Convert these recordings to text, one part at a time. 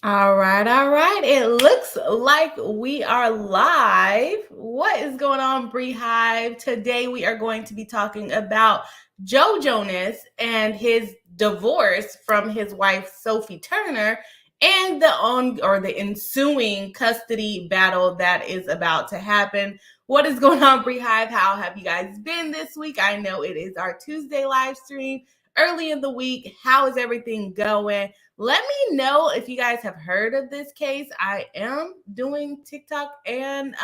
All right, all right. It looks like we are live. What is going on, Bree Hive? Today we are going to be talking about Joe Jonas and his divorce from his wife Sophie Turner and the ensuing custody battle that is about to happen. What is going on, Bree Hive? How have you guys been this week? I know it is our Tuesday live stream early in the week. How is everything going? Let me know if you guys have heard of this case. I am doing TikTok and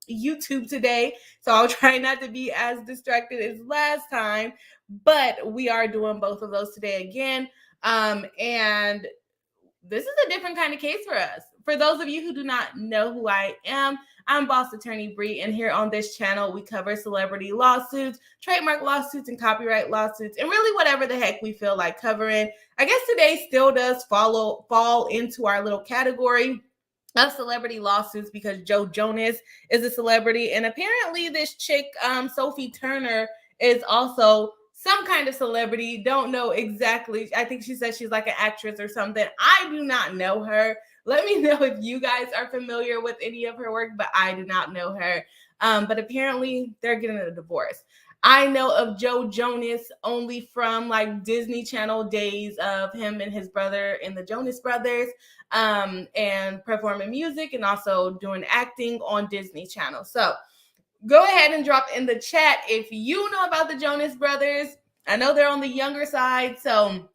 YouTube today, so I'll try not to be as distracted as last time, but we are doing both of those today again. And this is a different kind of case for us. For those of you who do not know who I am, I'm Boss Attorney Bree, and here on this channel, we cover celebrity lawsuits, trademark lawsuits, and copyright lawsuits, and really whatever the heck we feel like covering. I guess today still does fall into our little category of celebrity lawsuits because Joe Jonas is a celebrity, and apparently this chick, Sophie Turner, is also some kind of celebrity. Don't know exactly. I think she said she's like an actress or something. I do not know her. Let me know if you guys are familiar with any of her work, but I do not know her. But apparently they're getting a divorce. I know of Joe Jonas only from like Disney Channel days of him and his brother in the Jonas Brothers, and performing music and also doing acting on Disney Channel. So go ahead and drop in the chat if you know about the Jonas Brothers. I know they're on the younger side, so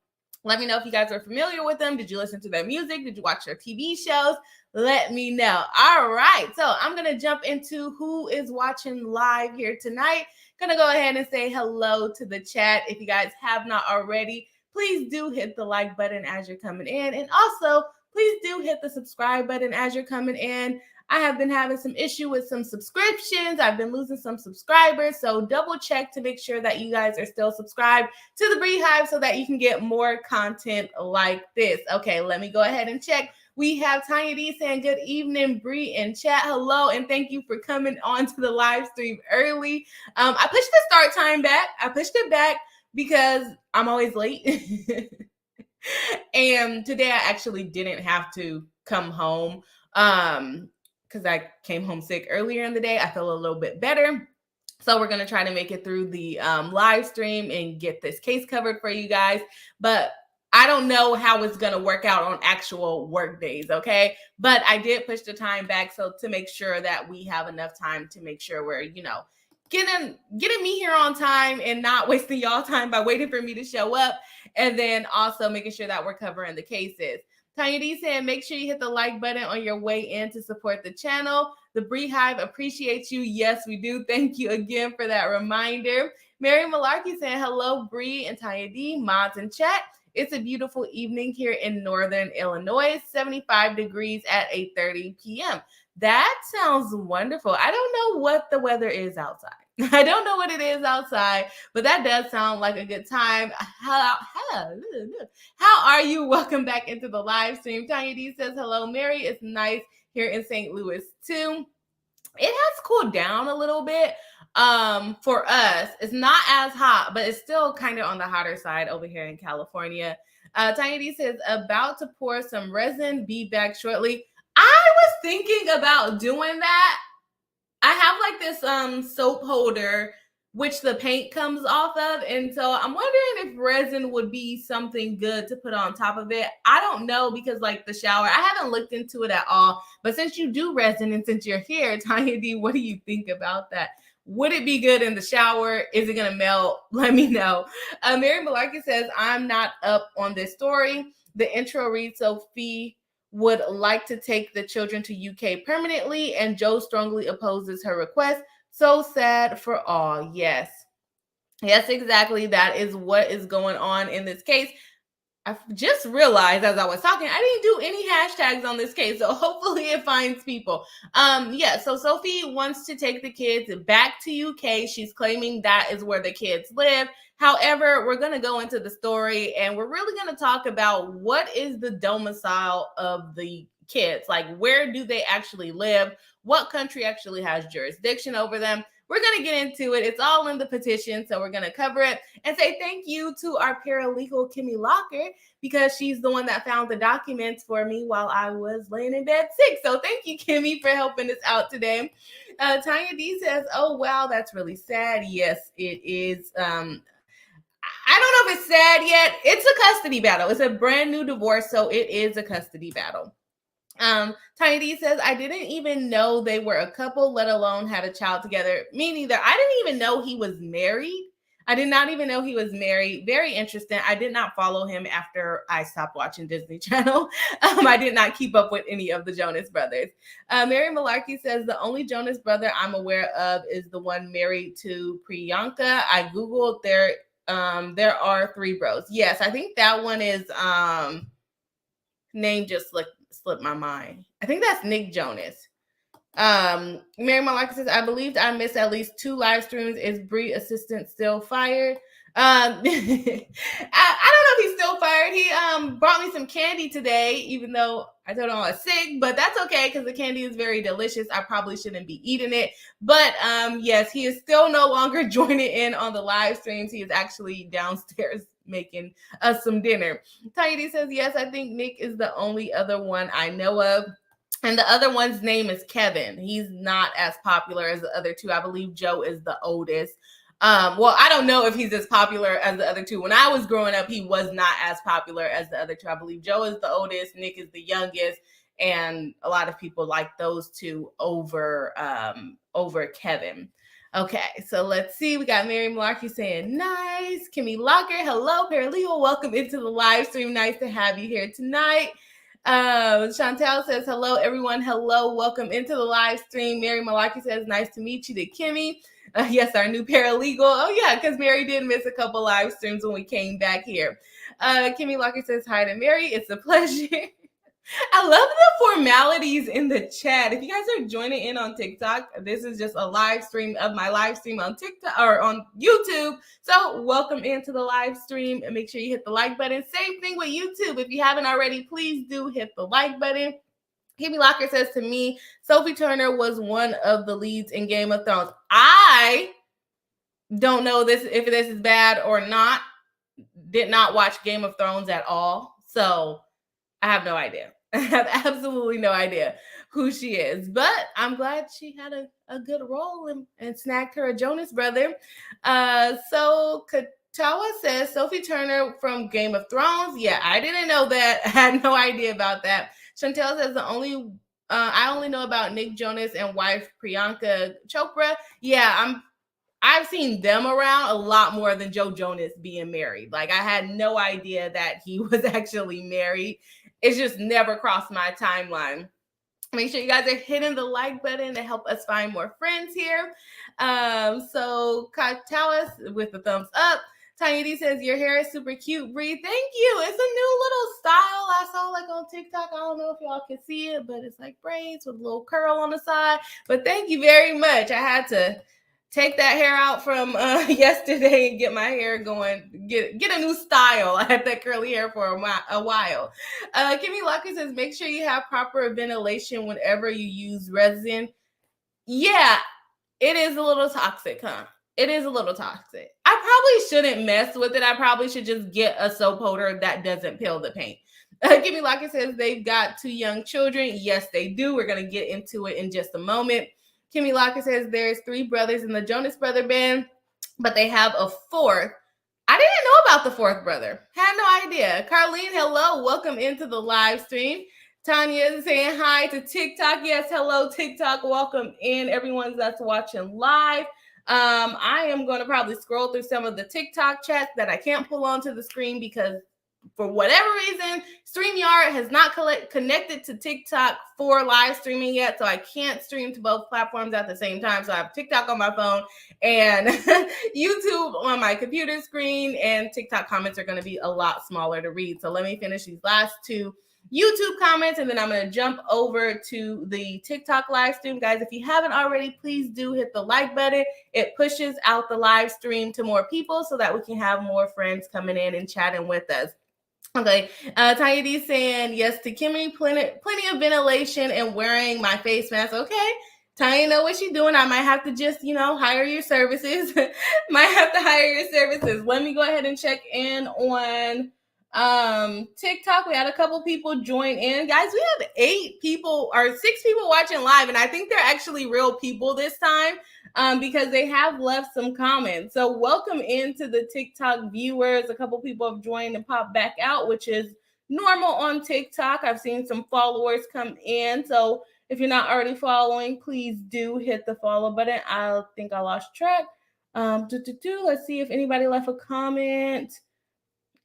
let me know if you guys are familiar with them. Did you listen to their music? Did you watch their TV shows? Let me know. All right, so I'm going to jump into who is watching live here tonight. Going to go ahead and say hello to the chat. If you guys have not already, please do hit the like button as you're coming in. And also, please do hit the subscribe button as you're coming in. I have been having some issue with some subscriptions. I've been losing some subscribers. So double check to make sure that you guys are still subscribed to the Bree Hive so that you can get more content like this. Okay, let me go ahead and check. We have Tanya D saying good evening, Bree in chat. Hello, and thank you for coming on to the live stream early. I pushed the start time back. I pushed it back because I'm always late. And today I actually didn't have to come home. Because I came home sick earlier in the day. I feel a little bit better. So we're going to try to make it through the live stream and get this case covered for you guys. But I don't know how it's going to work out on actual work days, okay? But I did push the time back so to make sure that we have enough time to make sure we're, getting me here on time and not wasting y'all time by waiting for me to show up. And then also making sure that we're covering the cases. Tanya D saying, make sure you hit the like button on your way in to support the channel. The Bree Hive appreciates you. Yes, we do. Thank you again for that reminder. Mary Malarkey saying, hello, Bree and Tanya D, mods in chat. It's a beautiful evening here in Northern Illinois, 75 degrees at 8:30 p.m. That sounds wonderful. I don't know what the weather is outside. I don't know what it is outside, but that does sound like a good time. How are you? Welcome back into the live stream. Tanya D says, hello, Mary. It's nice here in St. Louis, too. It has cooled down a little bit for us. It's not as hot, but it's still kind of on the hotter side over here in California. Tanya D says, about to pour some resin. Be back shortly. I was thinking about doing that. I have like this soap holder which the paint comes off of, and so I'm wondering if resin would be something good to put on top of it. I don't know, because like the shower, I haven't looked into it at all, but since you do resin and since you're here, Tanya D, what do you think about that? Would it be good in the shower? Is it gonna melt? Let me know. Mary Malarkey says, I'm not up on this story. The intro reads, Sophie would like to take the children to UK permanently, and Joe strongly opposes her request. So sad for all. Yes, exactly. That is what is going on in this case. I just realized as I was talking, I didn't do any hashtags on this case, so hopefully it finds people. So Sophie wants to take the kids back to UK. She's claiming that is where the kids live. However, we're going to go into the story and we're really going to talk about what is the domicile of the kids. Like, where do they actually live? What country actually has jurisdiction over them? we're going to get into it. It's all in the petition, so we're going to cover it and say thank you to our paralegal, Kimmy Locker, because she's the one that found the documents for me while I was laying in bed sick. So thank you, Kimmy, for helping us out today. Tanya D says, oh, wow, that's really sad. Yes, it is. I don't know if it's sad yet. It's a custody battle. It's a brand new divorce, so it is a custody battle. Tiny D says, I didn't even know they were a couple, let alone had a child together. Me neither. I didn't even know he was married. I did not even know he was married. Very interesting. I did not follow him after I stopped watching Disney Channel. I did not keep up with any of the Jonas brothers. Mary Malarkey says, the only Jonas brother I'm aware of is the one married to Priyanka. I Googled there are 3 bros. Yes, I think that one is name just slipped my mind. I think that's Nick Jonas. Mary Malaka says, I believed I missed at least 2 live streams. Is Bree assistant still fired? I don't know if he's still fired. He brought me some candy today, even though I told him I was sick, but that's okay because the candy is very delicious. I probably shouldn't be eating it. But yes, he is still no longer joining in on the live streams. He is actually downstairs making us some dinner. Taidi says, yes, I think Nick is the only other one I know of. And the other one's name is Kevin. He's not as popular as the other 2. I believe Joe is the oldest. Well, I don't know if he's as popular as the other 2. When I was growing up, he was not as popular as the other 2. I believe Joe is the oldest, Nick is the youngest, and a lot of people like those 2 over Kevin. Okay, so let's see. We got Mary Malarkey saying, nice. Kimmy Locker, hello, paralegal. Welcome into the live stream. Nice to have you here tonight. Chantel says, hello, everyone. Hello, welcome into the live stream. Mary Malarkey says, nice to meet you to Kimmy. Yes, our new paralegal. Oh, yeah, because Mary did miss a couple live streams when we came back here. Kimmy Locker says, hi to Mary. It's a pleasure. I love the formalities in the chat. If you guys are joining in on TikTok, this is just a live stream of my live stream on TikTok or on YouTube. So welcome into the live stream and make sure you hit the like button. Same thing with YouTube. If you haven't already, please do hit the like button. Kimmy Locker says to me, Sophie Turner was one of the leads in Game of Thrones. I don't know if this is bad or not. Did not watch Game of Thrones at all. So I have no idea. I have absolutely no idea who she is, but I'm glad she had a good role and snagged her a Jonas brother. So Katawa says, Sophie Turner from Game of Thrones. Yeah, I didn't know that. I had no idea about that. Chantel says, I only know about Nick Jonas and wife Priyanka Chopra. Yeah, I've seen them around a lot more than Joe Jonas being married. Like, I had no idea that he was actually married. It's just never crossed my timeline. Make sure you guys are hitting the like button to help us find more friends here. So Katawas with the thumbs up. Tiny D says, your hair is super cute, Bree. Thank you. It's a new little style I saw like on TikTok. I don't know if y'all can see it, but it's like braids with a little curl on the side. But thank you very much. I had to take that hair out from yesterday and get my hair going, get a new style. I had that curly hair for a while. Kimmy Lucky says, make sure you have proper ventilation whenever you use resin. Yeah, it is a little toxic, huh? It is a little toxic. I probably shouldn't mess with it. I probably should just get a soap holder that doesn't peel the paint. Kimmy Lucky says, they've got 2 young children. Yes, they do. We're going to get into it in just a moment. Kimmy Locker says there's 3 brothers in the Jonas Brother band, but they have a 4th. I didn't know about the 4th brother. Had no idea. Carlene, hello. Welcome into the live stream. Tanya is saying hi to TikTok. Yes, hello, TikTok. Welcome in, everyone that's watching live. I am going to probably scroll through some of the TikTok chats that I can't pull onto the screen because for whatever reason, StreamYard has not connected to TikTok for live streaming yet, so I can't stream to both platforms at the same time. So I have TikTok on my phone and YouTube on my computer screen, and TikTok comments are going to be a lot smaller to read. So let me finish these last 2 YouTube comments, and then I'm going to jump over to the TikTok live stream. Guys, if you haven't already, please do hit the like button. It pushes out the live stream to more people so that we can have more friends coming in and chatting with us. Okay, Tanya D saying yes to Kimmy, plenty of ventilation and wearing my face mask. Okay, Tanya know what she's doing. I might have to just, hire your services. Might have to hire your services. Let me go ahead and check in on TikTok. We had a couple people join in. Guys, we have 6 people watching live, and I think they're actually real people this time because they have left some comments. So welcome into the TikTok viewers. A couple people have joined and popped back out, which is normal on TikTok. I've seen some followers come in. So if you're not already following, please do hit the follow button. I think I lost track. Let's see if anybody left a comment.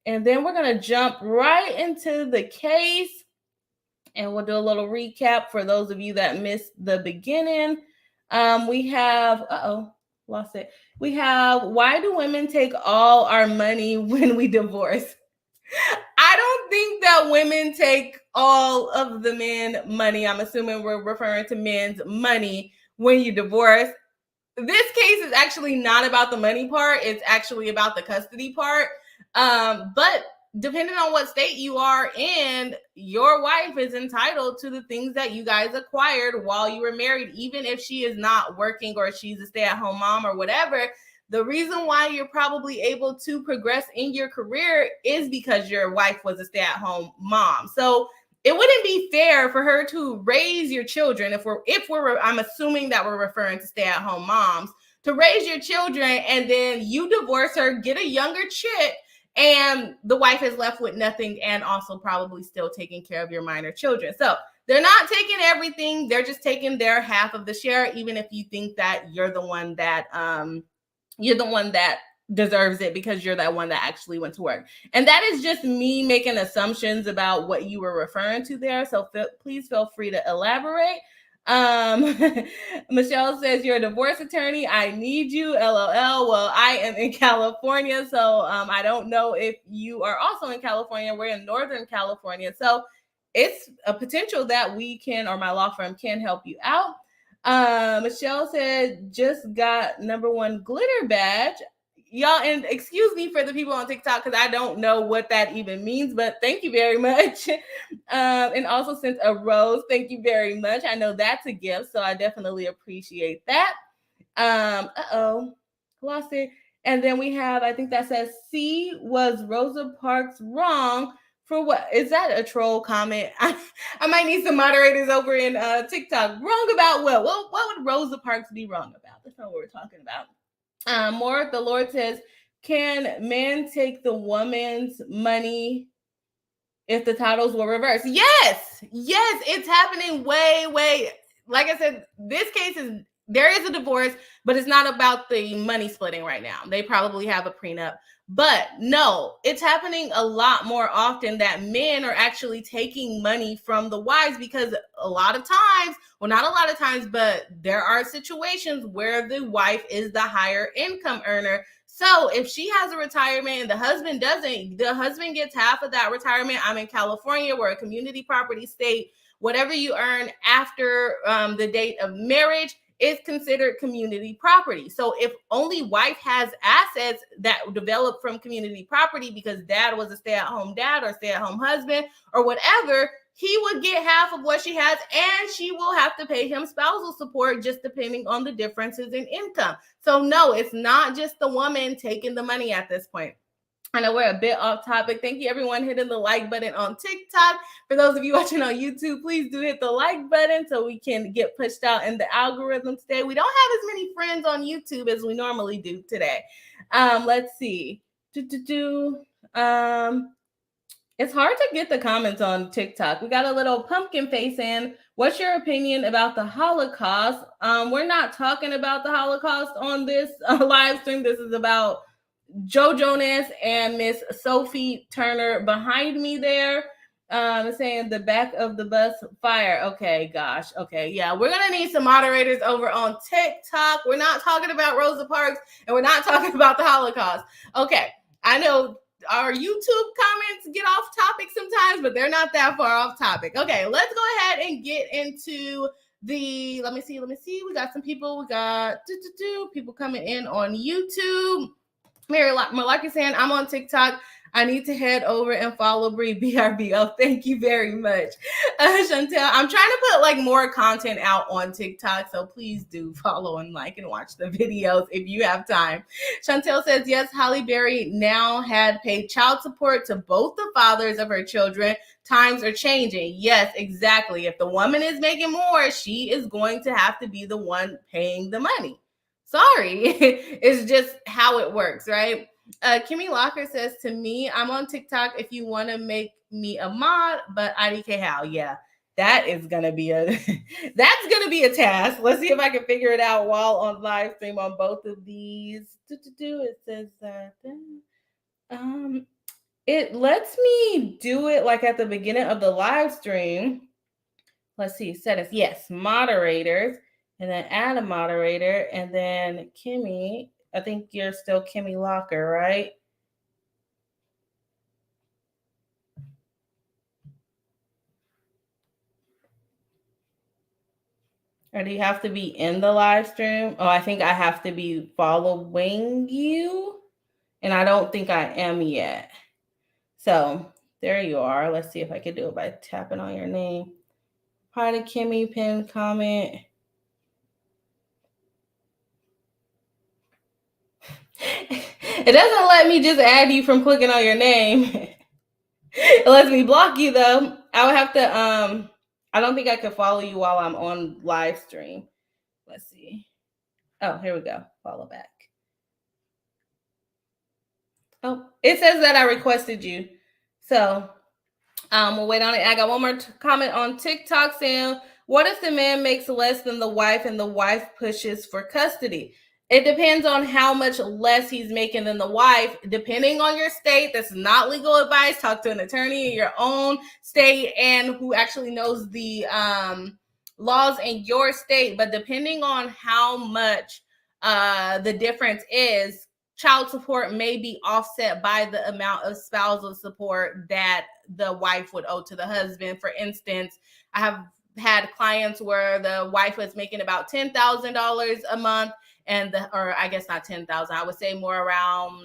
And then we're going to jump right into the case. And we'll do a little recap for those of you that missed the beginning. We have, lost it. We have, why do women take all our money when we divorce? I don't think that women take all of the men money. I'm assuming we're referring to men's money when you divorce. This case is actually not about the money part. It's actually about the custody part. But depending on what state you are in, your wife is entitled to the things that you guys acquired while you were married, even if she is not working or she's a stay-at-home mom or whatever. The reason why you're probably able to progress in your career is because your wife was a stay-at-home mom. So it wouldn't be fair for her to raise your children I'm assuming that we're referring to stay-at-home moms, to raise your children and then you divorce her, get a younger chick, and the wife is left with nothing and also probably still taking care of your minor children. So they're not taking everything. They're just taking their half of the share, even if you think that you're the one that deserves it because you're that one that actually went to work. And that is just me making assumptions about what you were referring to there. So please feel free to elaborate. Michelle says, you're a divorce attorney. I need you. LOL. Well, I am in California, so I don't know if you are also in California. We're in Northern California, so it's a potential that we can, or my law firm can help you out. Michelle said, just got #1 glitter badge. Y'all, and excuse me for the people on TikTok because I don't know what that even means, but thank you very much. And also sent a rose. Thank you very much. I know that's a gift, so I definitely appreciate that. Lost it. And then we have, I think that says, C, was Rosa Parks wrong for what? Is that a troll comment? I might need some moderators over in TikTok. Wrong about what? What would Rosa Parks be wrong about? That's not what we're talking about. More, the Lord says, can men take the woman's money if the titles were reversed? Yes, it's happening way. Like I said, this case there is a divorce, but it's not about the money splitting right now. They probably have a prenup. But no, it's happening a lot more often that men are actually taking money from the wives because a lot of times, well, not a lot of times, but there are situations where the wife is the higher income earner. So if she has a retirement and the husband doesn't, the husband gets half of that retirement. I'm in California. We're a community property state. Whatever you earn after the date of marriage is considered community property. So if only wife has assets that develop from community property because dad was a stay-at-home dad or stay-at-home husband or whatever, he would get half of what she has and she will have to pay him spousal support just depending on the differences in income. So no, it's not just the woman taking the money at this point. I know we're a bit off topic. Thank you, everyone, hitting the like button on TikTok. For those of you watching on YouTube, please do hit the like button so we can get pushed out in the algorithm today. We don't have as many friends on YouTube as we normally do today. Let's see. It's hard to get the comments on TikTok. We got a little pumpkin face in. What's your opinion about the Holocaust? We're not talking about the Holocaust on this live stream. This is about Joe Jonas and Miss Sophie Turner behind me there. Saying the back of the bus fire. Okay, gosh. Okay, yeah. We're going to need some moderators over on TikTok. We're not talking about Rosa Parks and we're not talking about the Holocaust. Okay, I know our YouTube comments get off topic sometimes, but they're not that far off topic. Okay, let's go ahead and get into the, let me see. We got some people. We got people coming in on YouTube. Mary Malarkey saying, I'm on TikTok. I need to head over and follow Bree BRB. Oh, thank you very much. Chantel, I'm trying to put like more content out on TikTok, so please do follow and like and watch the videos if you have time. Chantel says, yes, Halle Berry now had paid child support to both the fathers of her children. Times are changing. Yes, exactly. If the woman is making more, she is going to have to be the one paying the money. Sorry. It's just how it works, right? Kimmy Locker says, to me, I'm on TikTok if you want to make me a mod, but IDK how? Yeah, that is gonna be a that's gonna be a task. Let's see if I can figure it out while on live stream on both of these. It says that it lets me do it like at the beginning of the live stream. Let's see, settings. Yes, moderators, and then add a moderator, and then Kimmy. I think you're still Kimmy Locker, right? Or do you have to be in the live stream? Oh, I think I have to be following you. And I don't think I am yet. So there you are. Let's see if I can do it by tapping on your name. Hi to Kimmy, pin comment. It doesn't let me just add you from clicking on your name. It lets me block you though. I would have to I don't think I could follow you while I'm on live stream. Let's see. Oh, here we go. Follow back. Oh, it says that I requested you. So we'll wait on it. I got one more comment on TikTok saying, what if the man makes less than the wife and the wife pushes for custody? It depends on how much less he's making than the wife. Depending on your state, that's not legal advice. Talk to an attorney in your own state and who actually knows the laws in your state. But depending on how much the difference is, child support may be offset by the amount of spousal support that the wife would owe to the husband. For instance, I have had clients where the wife was making about $10,000 a month, or I guess not 10,000, I would say more around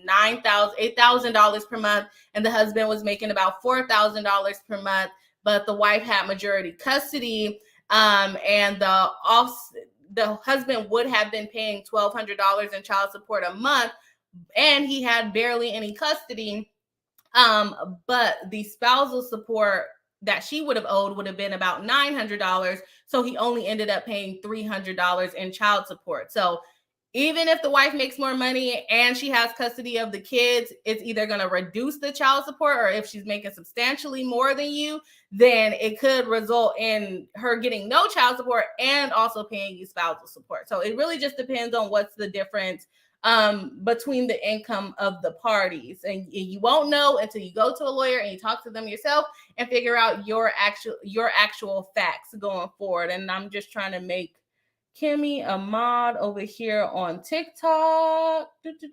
$9,000, $8,000 per month, and the husband was making about $4,000 per month, but the wife had majority custody, and the husband would have been paying $1,200 in child support a month, and he had barely any custody. But the spousal support that she would have owed would have been about $900. So he only ended up paying $300 in child support. So even if the wife makes more money and she has custody of the kids, it's either going to reduce the child support, or if she's making substantially more than you, then it could result in her getting no child support and also paying you spousal support. So it really just depends on what's the difference between the income of the parties. And you won't know until you go to a lawyer and you talk to them yourself and figure out your actual facts going forward. And I'm just trying to make Kimmy a mod over here on TikTok. It's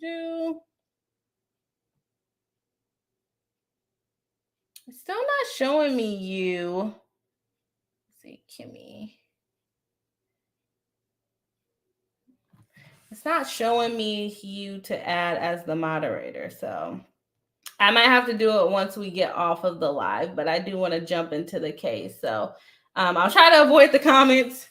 still not showing me you. Let's see, Kimmy. It's not showing me you to add as the moderator. So I might have to do it once we get off of the live, but I do want to jump into the case. So I'll try to avoid the comments.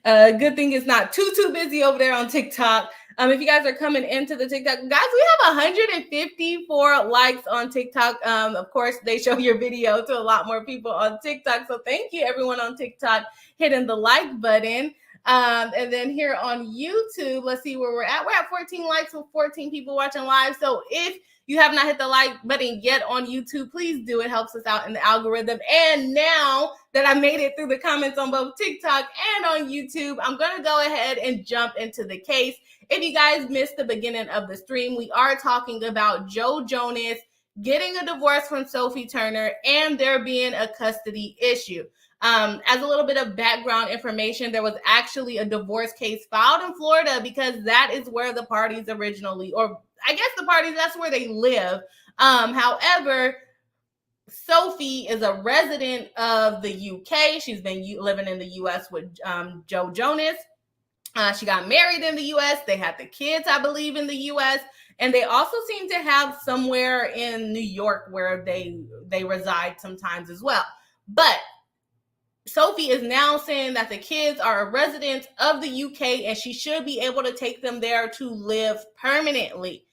Good thing it's not too busy over there on TikTok. If you guys are coming into the TikTok, guys, we have 154 likes on TikTok. Of course, they show your video to a lot more people on TikTok. So thank you, everyone on TikTok, hitting the like button. And then here on YouTube, let's see where we're at. We're at 14 likes with 14 people watching live. So if you have not hit the like button yet on YouTube, please do. It helps us out in the algorithm. And now that I made it through the comments on both TikTok and on YouTube, I'm going to go ahead and jump into the case. If you guys missed the beginning of the stream, we are talking about Joe Jonas getting a divorce from Sophie Turner and there being a custody issue. As a little bit of background information, there was actually a divorce case filed in Florida because that is where the parties originally, or I guess the parties, that's where they live. However, Sophie is a resident of the UK. She's been living in the US with Joe Jonas. She got married in the US. They had the kids, I believe, in the US. And they also seem to have somewhere in New York where they reside sometimes as well. But Sophie is now saying that the kids are a resident of the UK and she should be able to take them there to live permanently.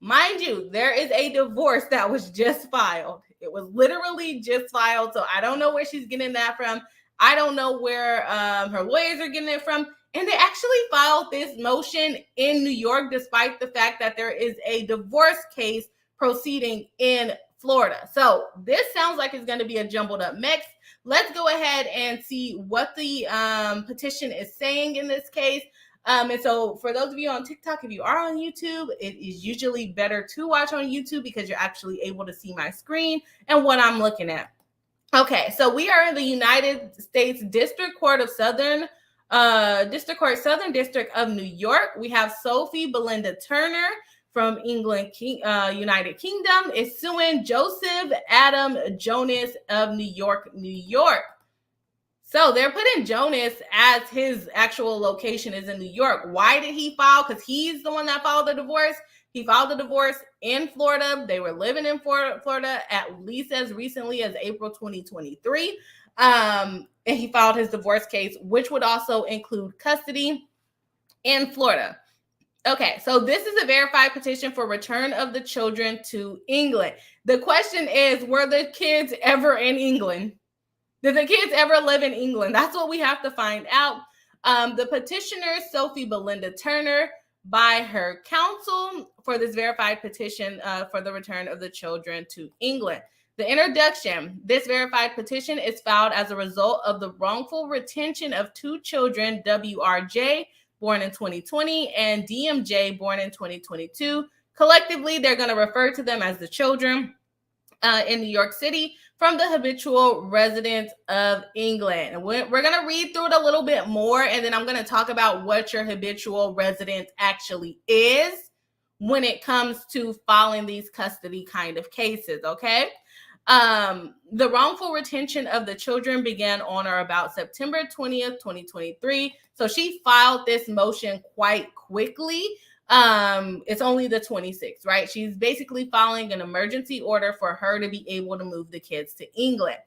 Mind you, there is a divorce that was just filed. It was literally just filed. So I don't know where she's getting that from. I don't know where her lawyers are getting it from. And they actually filed this motion in New York, despite the fact that there is a divorce case proceeding in Florida. So this sounds like it's going to be a jumbled up mix. Let's go ahead and see what the petition is saying in this case. And so for those of you on TikTok, if you are on YouTube, it is usually better to watch on YouTube because you're actually able to see my screen and what I'm looking at. Okay, so we are in the United States District Court of Southern District of New York. We have Sophie Belinda Turner from England, United Kingdom, is suing Joseph Adam Jonas of New York, New York. So they're putting Jonas as his actual location is in New York. Why did he file? Because he's the one that filed the divorce. He filed the divorce in Florida. They were living in Florida at least as recently as April 2023. And he filed his divorce case, which would also include custody in Florida. Okay, so this is a verified petition for return of the children to England. The question is, were the kids ever in England? Did the kids ever live in England? That's what we have to find out. The petitioner, Sophie Belinda Turner, by her counsel for this verified petition for the return of the children to England. The introduction, this verified petition is filed as a result of the wrongful retention of two children, WRJ, born in 2020, and DMJ, born in 2022. Collectively, they're going to refer to them as the children in New York City from the habitual residents of England. And we're going to read through it a little bit more, and then I'm going to talk about what your habitual resident actually is when it comes to filing these custody kind of cases, okay? The wrongful retention of the children began on or about September 20th, 2023. So she filed this motion quite quickly. It's only the 26th, right? She's basically filing an emergency order for her to be able to move the kids to England.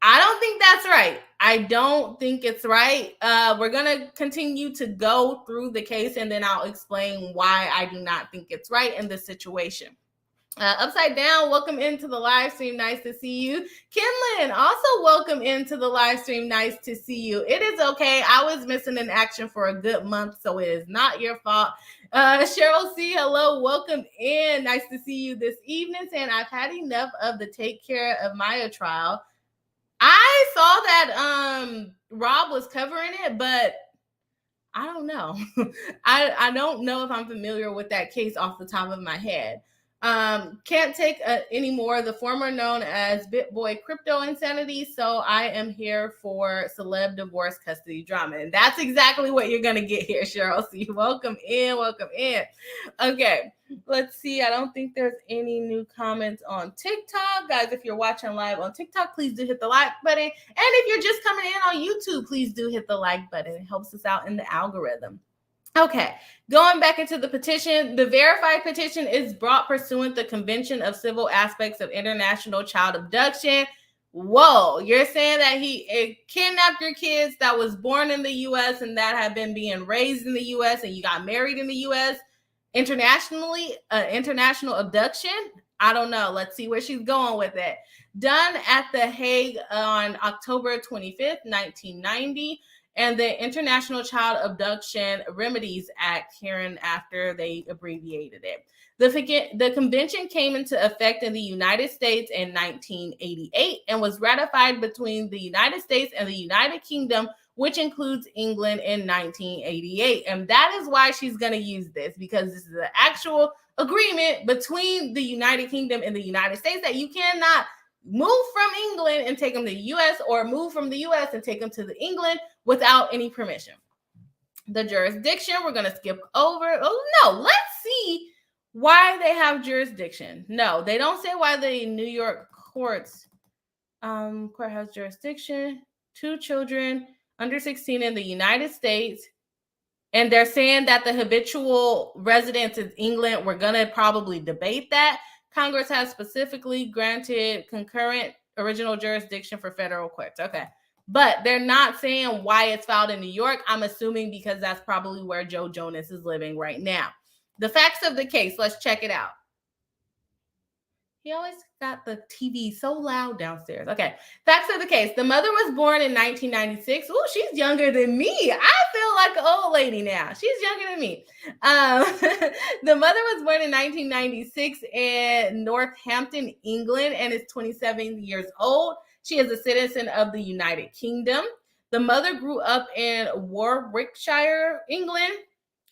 I don't think that's right. I don't think it's right. We're going to continue to go through the case, and then I'll explain why I do not think it's right in this situation. Upside Down, welcome into the live stream. Nice to see you. Kinlan, also welcome into the live stream. Nice to see you. It is okay. I was missing in action for a good month, so it is not your fault. Cheryl C, hello. Welcome in. Nice to see you this evening. Saying I've had enough of the Take Care of Maya trial. I saw that Rob was covering it, but I don't know. I don't know if I'm familiar with that case off the top of my head. Can't take any more. The former known as BitBoy Crypto Insanity. So I am here for celeb divorce custody drama. And that's exactly what you're going to get here, Cheryl. So you welcome in, welcome in. Okay, let's see. I don't think there's any new comments on TikTok. Guys, if you're watching live on TikTok, please do hit the like button. And if you're just coming in on YouTube, please do hit the like button. It helps us out in the algorithm. Okay, going back into the petition, the verified petition is brought pursuant the Convention of Civil Aspects of International Child Abduction. Whoa, you're saying that he kidnapped your kids that was born in the U.S. and that have been being raised in the U.S. and you got married in the U.S. internationally, international abduction? I don't know. Let's see where she's going with it. Done at The Hague on October 25th, 1990. And the International Child Abduction Remedies Act, hereinafter they abbreviated it. The convention came into effect in the United States in 1988 and was ratified between the United States and the United Kingdom, which includes England, in 1988. And that is why she's going to use this, because this is an actual agreement between the United Kingdom and the United States that you cannot move from England and take them to the U.S. or move from the U.S. and take them to the England without any permission. The jurisdiction, we're going to skip over. Oh, no, let's see why they have jurisdiction. No, they don't say why the New York court has jurisdiction. Two children under 16 in the United States And they're saying that the habitual residence is England. We're going to probably debate that. Congress has specifically granted concurrent original jurisdiction for federal courts. Okay. But they're not saying why it's filed in New York. I'm assuming because that's probably where Joe Jonas is living right now. The facts of the case, let's check it out. He always got the TV so loud downstairs. Okay, facts of the case. The mother was born in 1996. Oh, she's younger than me. I feel like an old lady now. She's younger than me. The mother was born in 1996 in Northampton, England, and is 27 years old. She is a citizen of the United Kingdom. The mother grew up in Warwickshire, England,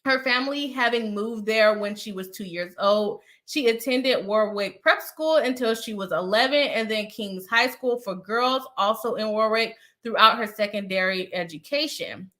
her family having moved there when she was 2 years old. She attended Warwick Prep School until she was 11, and then King's High School for Girls, also in Warwick, throughout her secondary education.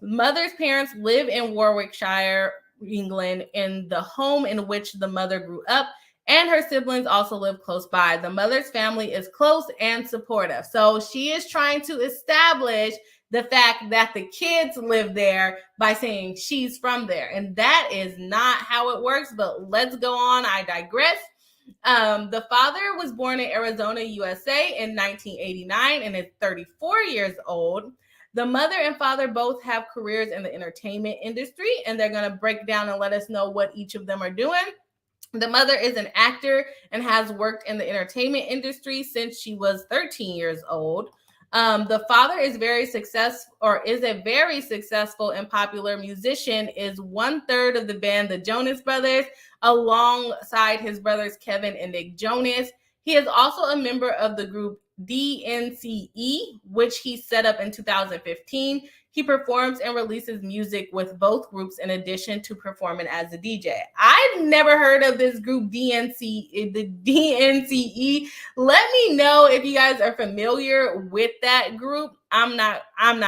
Mother's parents live in Warwickshire, England, in the home in which the mother grew up, and her siblings also live close by. The mother's family is close and supportive. So she is trying to establish the fact that the kids live there by saying she's from there. And that is not how it works, but let's go on. I digress. The father was born in Arizona, USA in 1989 and is 34 years old. The mother and father both have careers in the entertainment industry, and they're going to break down and let us know what each of them are doing. The mother is an actor and has worked in the entertainment industry since she was 13 years old. The father is very successful, or is a very successful and popular musician, is 1/3 of the band The Jonas Brothers, alongside his brothers Kevin and Nick Jonas. He is also a member of the group DNCE, which he set up in 2015. He performs and releases music with both groups in addition to performing as a DJ. I've never heard of this group the DNCE. Let me know if you guys are familiar with that group. I'm not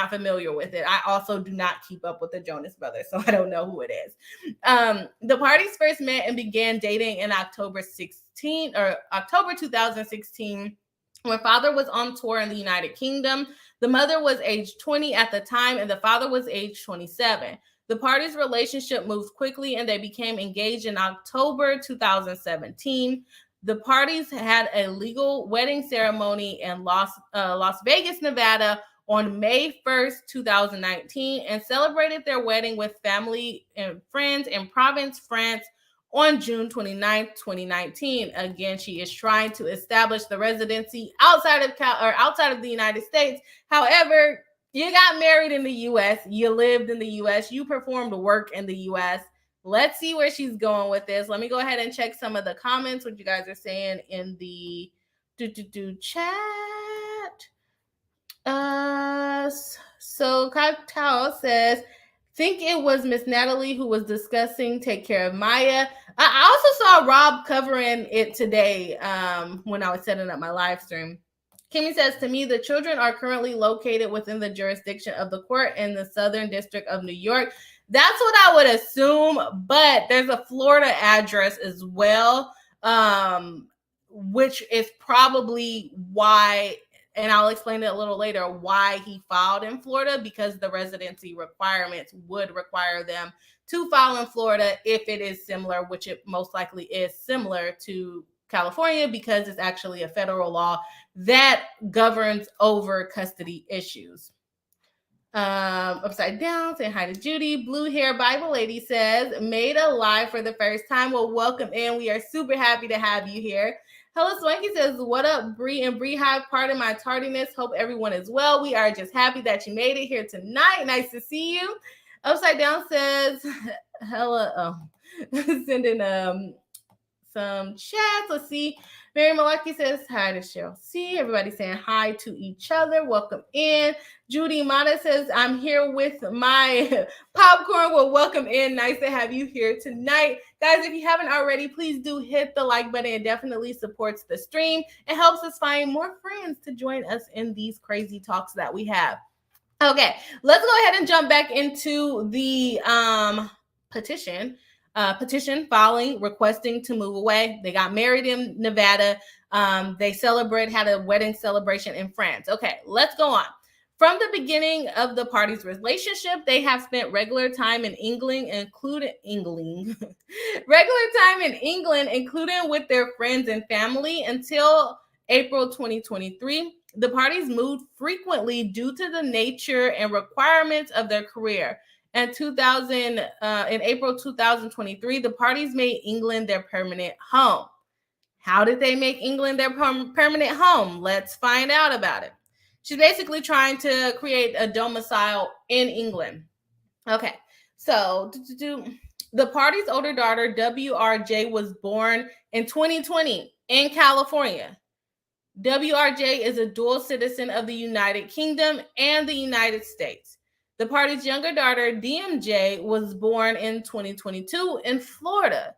familiar with it. I also do not keep up with the Jonas Brothers, so I don't know who it is. The parties first met and began dating in October 2016. When father was on tour in the United Kingdom. The mother was age 20 at the time, and the father was age 27. The parties' relationship moved quickly, and they became engaged in October 2017. The parties had a legal wedding ceremony in Las Vegas, Nevada on May 1st, 2019, and celebrated their wedding with family and friends in Provence, France, on June 29th, 2019. Again, she is trying to establish the residency outside of the United States. However, you got married in the U.S., you lived in the U.S., you performed work in the U.S. Let's see where she's going with this. Let me go ahead and check some of the comments, what you guys are saying in the chat. So Cocktail says, think it was Miss Natalie who was discussing Take Care of Maya. I also saw Rob covering it today when I was setting up my live stream. Kimmy says, to me, the children are currently located within the jurisdiction of the court in the Southern District of New York. That's what I would assume, but there's a Florida address as well, which is probably why, and I'll explain it a little later, why he filed in Florida, because the residency requirements would require them to file in Florida if it is similar, which it most likely is similar to California, because it's actually a federal law that governs over custody issues. Upside down, saying hi to Judy. Blue hair Bible lady says, made a live for the first time. Well, welcome in. We are super happy to have you here. Hello Swanky says, what up, Bree and Bree Hive? Pardon my tardiness. Hope everyone is well. We are just happy that you made it here tonight. Nice to see you. Upside down says, hello. Sending some chats. Let's see. Mary Malaki says, hi to Cheryl C. Everybody saying hi to each other. Welcome in. Judy Mata says, I'm here with my popcorn. Well, welcome in. Nice to have you here tonight. Guys, if you haven't already, please do hit the like button. It definitely supports the stream. It helps us find more friends to join us in these crazy talks that we have. Okay, let's go ahead and jump back into the petition filing, requesting to move away. They got married in Nevada. They had a wedding celebration in France. Okay, let's go on. From the the beginning of the parties' relationship, they have spent regular time in England, including with their friends and family until April 2023. The parties moved frequently due to the nature and requirements of their career. In April 2023, the parties made England their permanent home. How did they make England their permanent home? Let's find out about it. She's basically trying to create a domicile in England. Okay, so the party's older daughter, WRJ, was born in 2020 in California. WRJ is a dual citizen of the United Kingdom and the United States. The party's younger daughter, DMJ, was born in 2022 in Florida.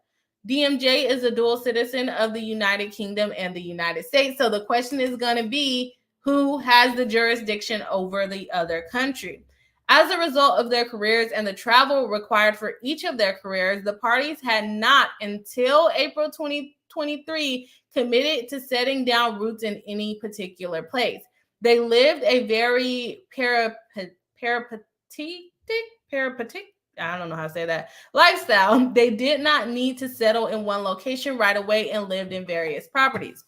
DMJ is a dual citizen of the United Kingdom and the United States. So the question is going to be, who has the jurisdiction over the other country? As a result of their careers and the travel required for each of their careers, the parties had not, until April 2023, committed to setting down roots in any particular place. They lived a very peripatetic, I don't know how to say that, lifestyle. They did not need to settle in one location right away and lived in various properties.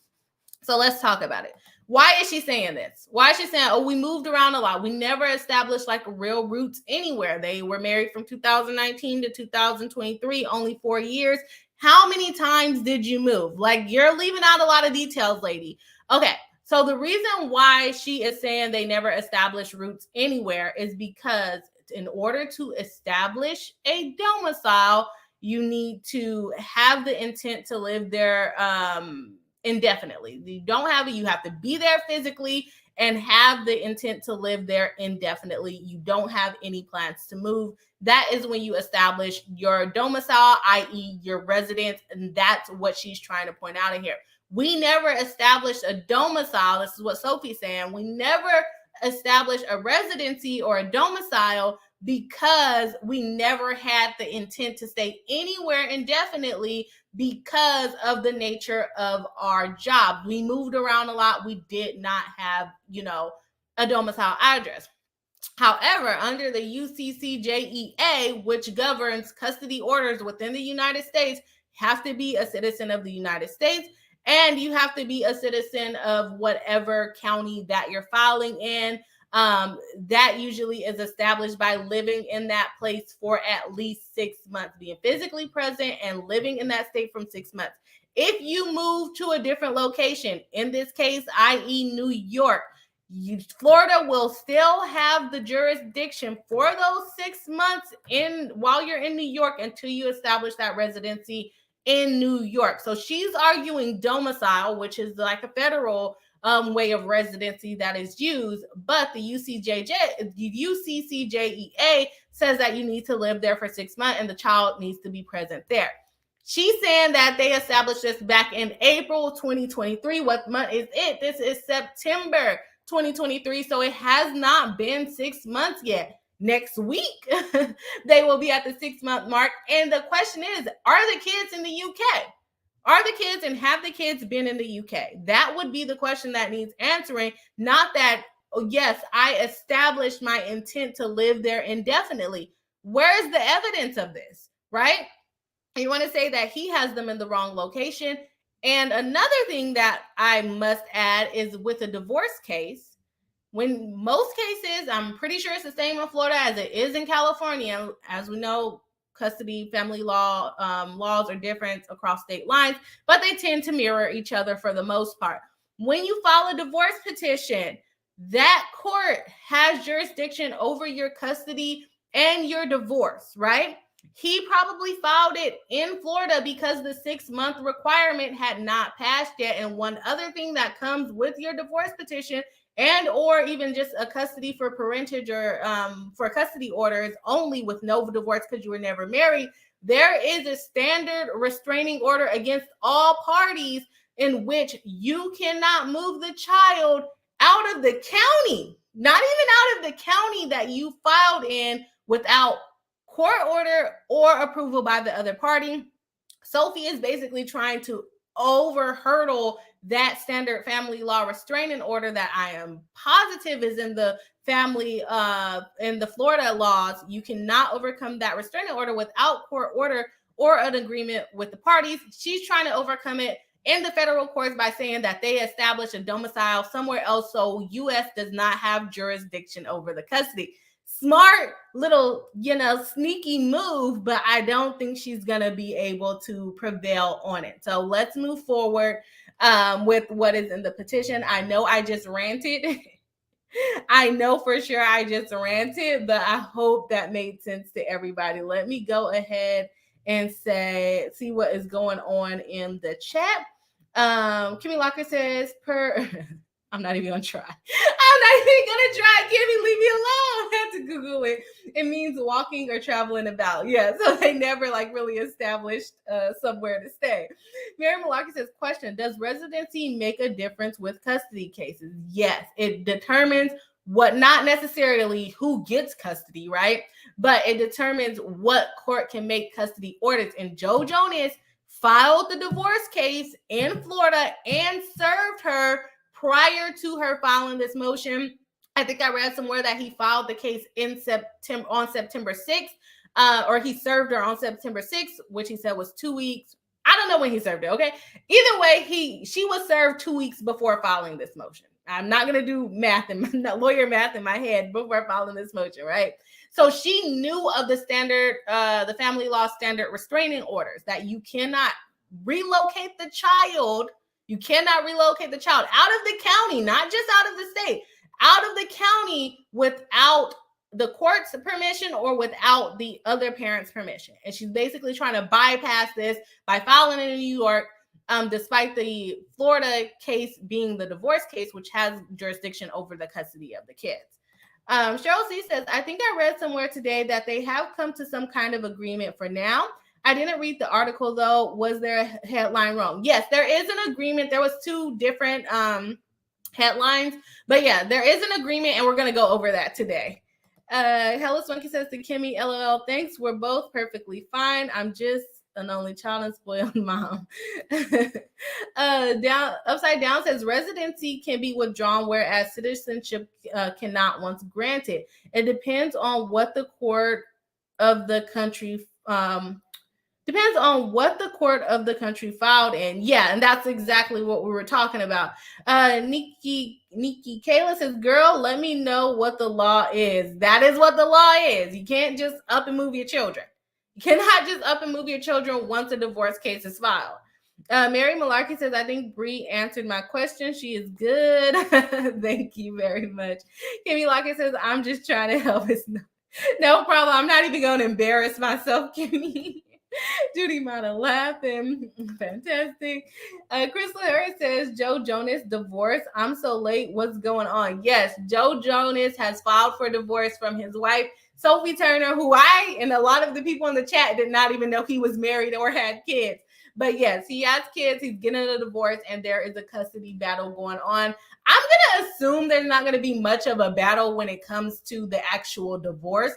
So let's talk about it. Why is she saying this? Why is she saying, oh, we moved around a lot. We never established like real roots anywhere. They were married from 2019 to 2023, only 4 years. How many times did you move? Like, you're leaving out a lot of details, lady. Okay, so the reason why she is saying they never established roots anywhere is because in order to establish a domicile, you need to have the intent to live there indefinitely. You don't have it, you have to be there physically and have the intent to live there indefinitely. You don't have any plans to move. That is when you establish your domicile, i.e. your residence, and that's what she's trying to point out in here. We never established a domicile. This is what Sophie's saying. We never established a residency or a domicile because we never had the intent to stay anywhere indefinitely because of the nature of our job. We moved around a lot. We did not have, a domicile address. However, under the UCCJEA, which governs custody orders within the United States, you have to be a citizen of the United States, and you have to be a citizen of whatever county that you're filing in. That usually is established by living in that place for at least 6 months, being physically present and living in that state from 6 months. If you move to a different location, in this case, i.e. New York, Florida will still have the jurisdiction for those 6 months while you're in New York until you establish that residency in New York. So she's arguing domicile, which is like a federal way of residency that is used, but the UCCJEA says that you need to live there for 6 months and the child needs to be present there. She's saying that they established this back in April 2023. What month is it? This is September 2023, so it has not been 6 months yet. Next week, they will be at the 6 month mark. And the question is, are the kids in the UK? Are the kids and have the kids been in the UK? That would be the question that needs answering, not that, oh, yes, I established my intent to live there indefinitely. Where is the evidence of this, right? You want to say that he has them in the wrong location. And another thing that I must add is with a divorce case, when most cases, I'm pretty sure it's the same in Florida as it is in California. As we know, custody, family law, laws are different across state lines, but they tend to mirror each other for the most part. When you file a divorce petition, that court has jurisdiction over your custody and your divorce, right? He probably filed it in Florida because the 6 month requirement had not passed yet. And one other thing that comes with your divorce petition and or even just a custody for parentage or for custody orders only with no divorce because you were never married, there is a standard restraining order against all parties in which you cannot move the child out of the county, not even out of the county that you filed in, without court order or approval by the other party. Sophie is basically trying to over hurdle that standard family law restraining order that I am positive is in the in the Florida laws. You cannot overcome that restraining order without court order or an agreement with the parties. She's trying to overcome it in the federal courts by saying that they establish a domicile somewhere else, so U.S. does not have jurisdiction over the custody. Smart little, sneaky move, but I don't think she's gonna be able to prevail on it. So let's move forward with what is in the petition. I know I just ranted. I know for sure I just ranted, but I hope that made sense to everybody. Let me go ahead and see what is going on in the chat. Kimmy Locker says I'm not even gonna try. I'm not even gonna try. Kimmy, leave me alone. I had to Google it. It means walking or traveling about. Yeah, so they never really established somewhere to stay. Mary Malaki says, question, does residency make a difference with custody cases? Yes, it determines not necessarily who gets custody, right? But it determines what court can make custody orders. And Joe Jonas filed the divorce case in Florida and served her prior to her filing this motion. I think I read somewhere that he filed the case on September 6th, or he served her on September 6th, which he said was 2 weeks. I don't know when he served it, okay? Either way, she was served 2 weeks before filing this motion. I'm not going to do lawyer math in my head before filing this motion, right? So she knew of the family law standard restraining orders, that you cannot relocate the child. You cannot relocate the child out of the county, not just out of the state, out of the county without the court's permission or without the other parent's permission. And she's basically trying to bypass this by filing in New York, despite the Florida case being the divorce case, which has jurisdiction over the custody of the kids. Cheryl C says, I think I read somewhere today that they have come to some kind of agreement for now. I didn't read the article, though. Was there a headline wrong? Yes, there is an agreement. There was 2 different headlines. But yeah, there is an agreement, and we're going to go over that today. Hello Swanky says to Kimmy, LOL, thanks. We're both perfectly fine. I'm just an only child and spoiled mom. Upside Down says residency can be withdrawn, whereas citizenship cannot once granted. It depends on what the court of the country filed in. Yeah, and that's exactly what we were talking about. Nikki Kayla says, girl, let me know what the law is. That is what the law is. You can't just up and move your children. You cannot just up and move your children once a divorce case is filed. Mary Malarkey says, I think Bree answered my question. She is good. Thank you very much. Kimmy Lockett says, I'm just trying to help us. No problem. I'm not even going to embarrass myself, Kimmy. Judy Mata laughing. Fantastic. Crystal Harris says, Joe Jonas divorce. I'm so late. What's going on? Yes, Joe Jonas has filed for divorce from his wife, Sophie Turner, who I and a lot of the people in the chat did not even know he was married or had kids. But yes, he has kids. He's getting a divorce, and there is a custody battle going on. I'm going to assume there's not going to be much of a battle when it comes to the actual divorce,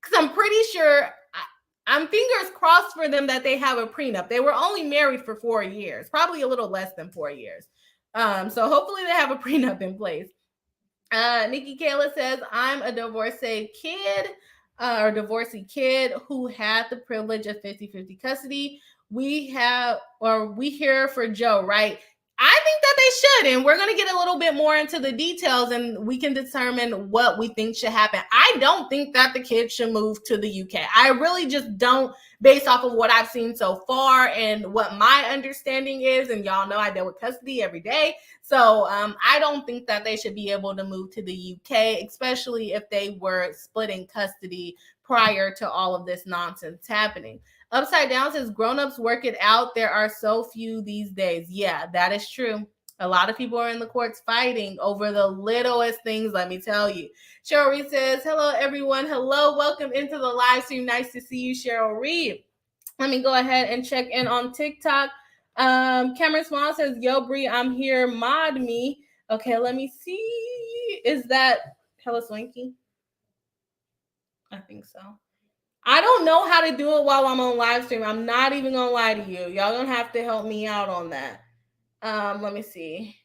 because I'm pretty sure, I'm fingers crossed for them that they have a prenup. They were only married for 4 years, probably a little less than 4 years. So hopefully they have a prenup in place. Nikki Kayla says, I'm a divorcee kid who had the privilege of 50-50 custody. We here for Joe, right? I think that they should, and we're going to get a little bit more into the details, and we can determine what we think should happen. I don't think that the kids should move to the UK. I really just don't, based off of what I've seen so far and what my understanding is, and y'all know I deal with custody every day, so I don't think that they should be able to move to the UK, especially if they were splitting custody prior to all of this nonsense happening. Upside Down says, grown-ups work it out. There are so few these days. Yeah, that is true. A lot of people are in the courts fighting over the littlest things, let me tell you. Cheryl Reed says, hello, everyone. Hello, welcome into the live stream. Nice to see you, Cheryl Reed. Let me go ahead and check in on TikTok. Cameron Swan says, yo, Bree, I'm here. Mod me. Okay, let me see. Is that Hella Swanky? I think so. I don't know how to do it while I'm on live stream. I'm not even going to lie to you. Y'all going to have to help me out on that. Let me see.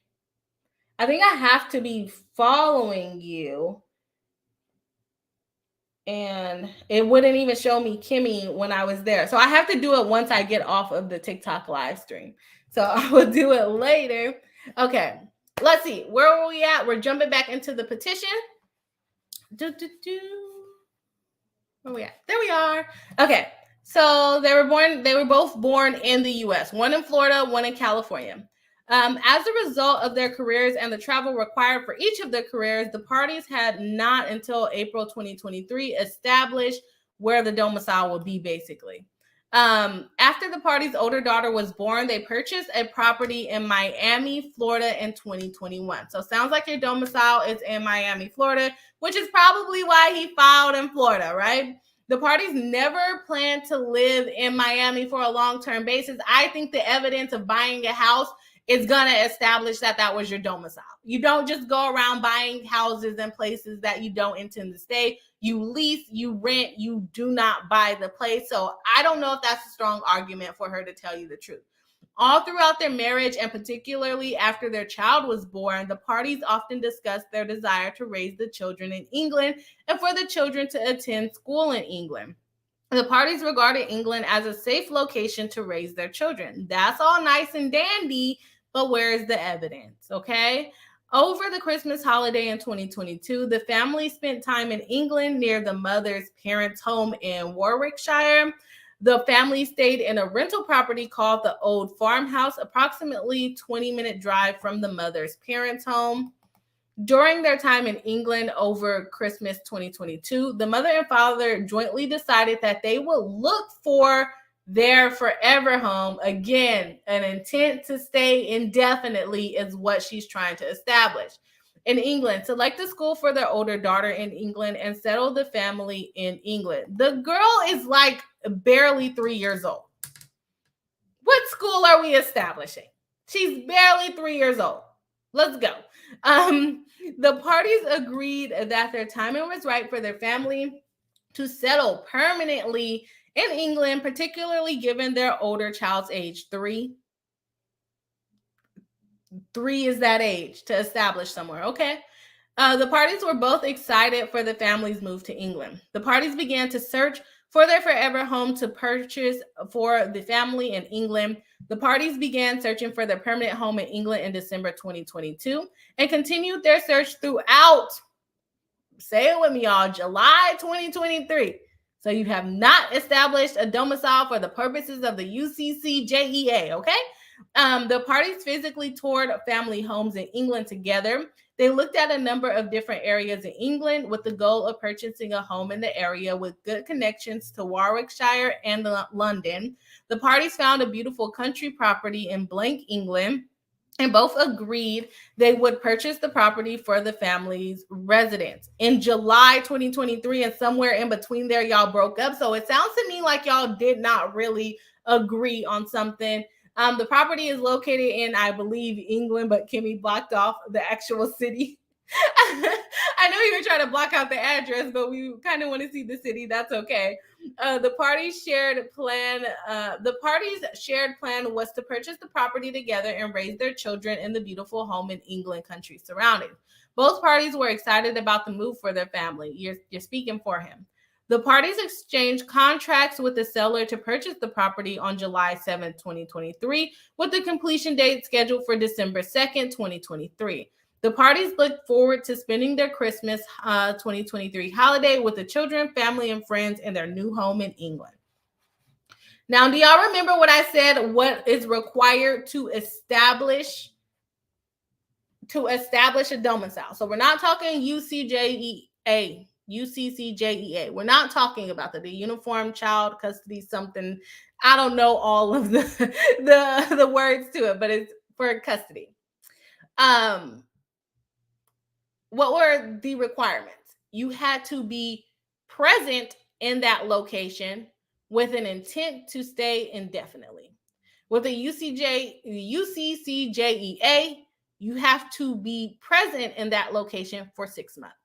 I think I have to be following you. And it wouldn't even show me Kimmy when I was there. So I have to do it once I get off of the TikTok live stream. So I will do it later. Okay, let's see. Where are we at? We're jumping back into the petition. Where we at? There we are. Okay, so they were both born in the US, one in Florida, one in California. As a result of their careers and the travel required for each of their careers, the parties had not until April 2023 established where the domicile would be, basically. After the party's older daughter was born, they purchased a property in Miami, Florida in 2021. So sounds like your domicile is in Miami, Florida, which is probably why he filed in Florida, right? The parties never planned to live in Miami for a long-term basis. I think the evidence of buying a house is going to establish that that was your domicile. You don't just go around buying houses and places that you don't intend to stay. You lease, you rent, you do not buy the place. So I don't know if that's a strong argument for her to tell you the truth. All throughout their marriage, and particularly after their child was born, the parties often discussed their desire to raise the children in England and for the children to attend school in England. The parties regarded England as a safe location to raise their children. That's all nice and dandy, but where's the evidence, okay? Over the Christmas holiday in 2022, the family spent time in England near the mother's parents' home in Warwickshire. The family stayed in a rental property called the Old Farmhouse, approximately 20-minute drive from the mother's parents' home. During their time in England over Christmas 2022, the mother and father jointly decided that they will look for their forever home. Again, an intent to stay indefinitely is what she's trying to establish. In England, select a school for their older daughter in England and settle the family in England. The girl is like barely 3 years old. What school are we establishing? She's barely 3 years old. Let's go. The parties agreed that their timing was right for their family to settle permanently in England, particularly given their older child's age, 3. 3 is that age to establish somewhere, okay? The parties were both excited for the family's move to England. The parties began to search for their forever home to purchase for the family in England. The parties began searching for their permanent home in England in December 2022 and continued their search throughout, say it with me, y'all, July 2023. So you have not established a domicile for the purposes of the UCCJEA, okay? The parties physically toured family homes in England together. They looked at a number of different areas in England with the goal of purchasing a home in the area with good connections to Warwickshire and London. The parties found a beautiful country property in blank, England, and both agreed they would purchase the property for the family's residence. In July 2023, and somewhere in between there, y'all broke up. So it sounds to me like y'all did not really agree on something. The property is located in, I believe, England, but Kimmy blocked off the actual city. I know you were trying to block out the address, but we kind of want to see the city. That's okay. The parties' shared plan was to purchase the property together and raise their children in the beautiful home in England country surroundings. Both parties were excited about the move for their family. You're speaking for him. The parties exchanged contracts with the seller to purchase the property on July 7, 2023, with the completion date scheduled for December 2nd, 2023. The parties look forward to spending their Christmas 2023 holiday with the children, family, and friends in their new home in England. Now, do y'all remember what I said? What is required to establish a domicile? So we're not talking UCCJEA. We're not talking about the Uniform Child Custody something. I don't know all of the words to it, but it's for custody. What were the requirements? You had to be present in that location with an intent to stay indefinitely. With the UCCJEA, you have to be present in that location for 6 months.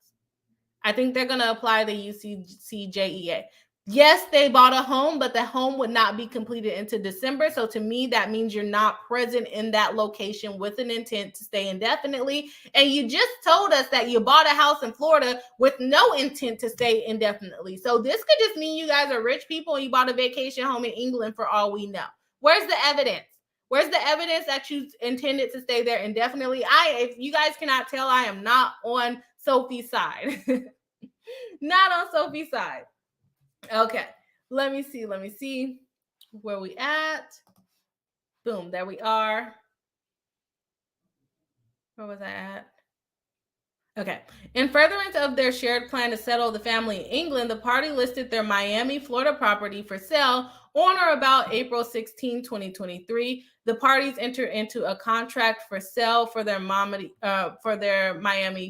I think they're going to apply the UCCJEA. Yes, they bought a home, but the home would not be completed into December. So to me, that means you're not present in that location with an intent to stay indefinitely. And you just told us that you bought a house in Florida with no intent to stay indefinitely. So this could just mean you guys are rich people and you bought a vacation home in England for all we know. Where's the evidence? Where's the evidence that you intended to stay there indefinitely? If you guys cannot tell, I am not on Sophie's side. Not on Sophie's side. Okay, let me see where we at. Boom, there we are. Where was I at? Okay. In furtherance of their shared plan to settle the family in England, the party listed their Miami, Florida property for sale on or about April 16, 2023. The parties entered into a contract for sale for their Miami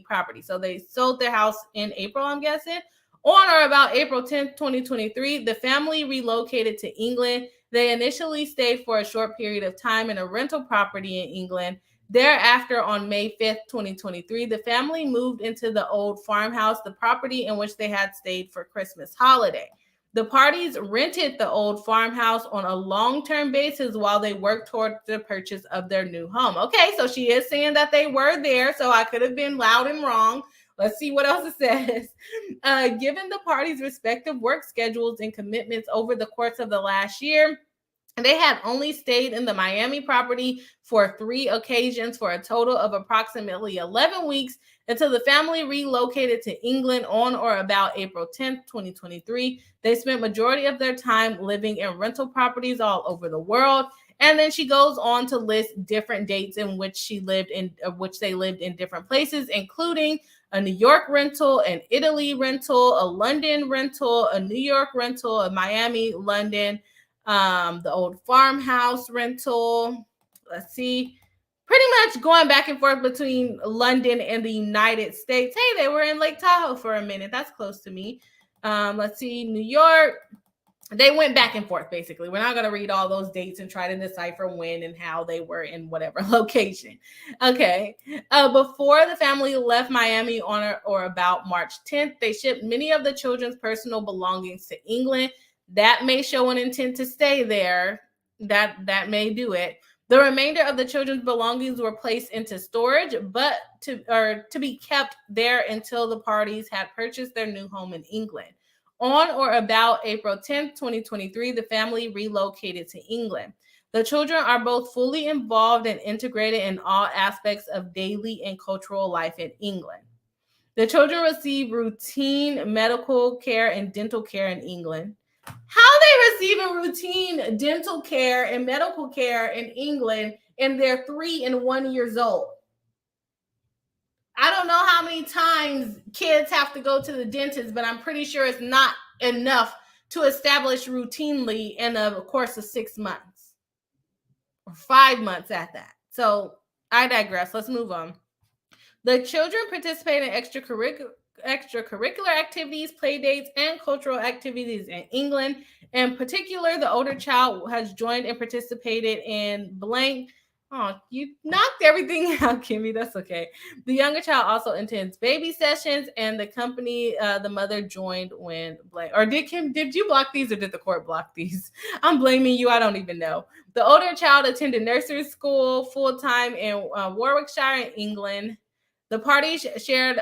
property. So they sold their house in April, I'm guessing. On or about April 10th, 2023, the family relocated to England. They initially stayed for a short period of time in a rental property in England. Thereafter, on May 5th, 2023, the family moved into the old farmhouse, the property in which they had stayed for Christmas holiday. The parties rented the old farmhouse on a long-term basis while they worked toward the purchase of their new home. Okay, so she is saying that they were there, so I could have been loud and wrong. Let's see what else it says. Given the parties' respective work schedules and commitments over the course of the last year, they had only stayed in the Miami property for 3 occasions for a total of approximately 11 weeks until the family relocated to England on or about April 10th, 2023. They spent majority of their time living in rental properties all over the world. And then she goes on to list different dates in which they lived in different places, including a New York rental, an Italy rental, a London rental, a New York rental, a Miami, London, the old farmhouse rental. Let's see. Pretty much going back and forth between London and the United States. Hey, they were in Lake Tahoe for a minute. That's close to me. Let's see. New York. They went back and forth, basically. We're not going to read all those dates and try to decipher when and how they were in whatever location. Okay. Before the family left Miami on or about March 10th, they shipped many of the children's personal belongings to England. That may show an intent to stay there. That may do it. The remainder of the children's belongings were placed into storage, but to be kept there until the parties had purchased their new home in England. On or about April 10th, 2023, the family relocated to England. The children are both fully involved and integrated in all aspects of daily and cultural life in England. The children receive routine medical care and dental care in England. How they receiving routine dental care and medical care in England and they're 3 and 1 years old? I don't know how many times kids have to go to the dentist, but I'm pretty sure it's not enough to establish routinely in a course of 6 months or 5 months at that. So I digress. Let's move on. The children participate in extracurricular activities, play dates, and cultural activities in England. In particular, the older child has joined and participated in blank. Oh, you knocked everything out, Kimmy. That's okay. The younger child also attends baby sessions, and the company, the mother joined when blank. Or did you block these, or did the court block these? I'm blaming you. I don't even know. The older child attended nursery school full time in Warwickshire, in England. The party's shared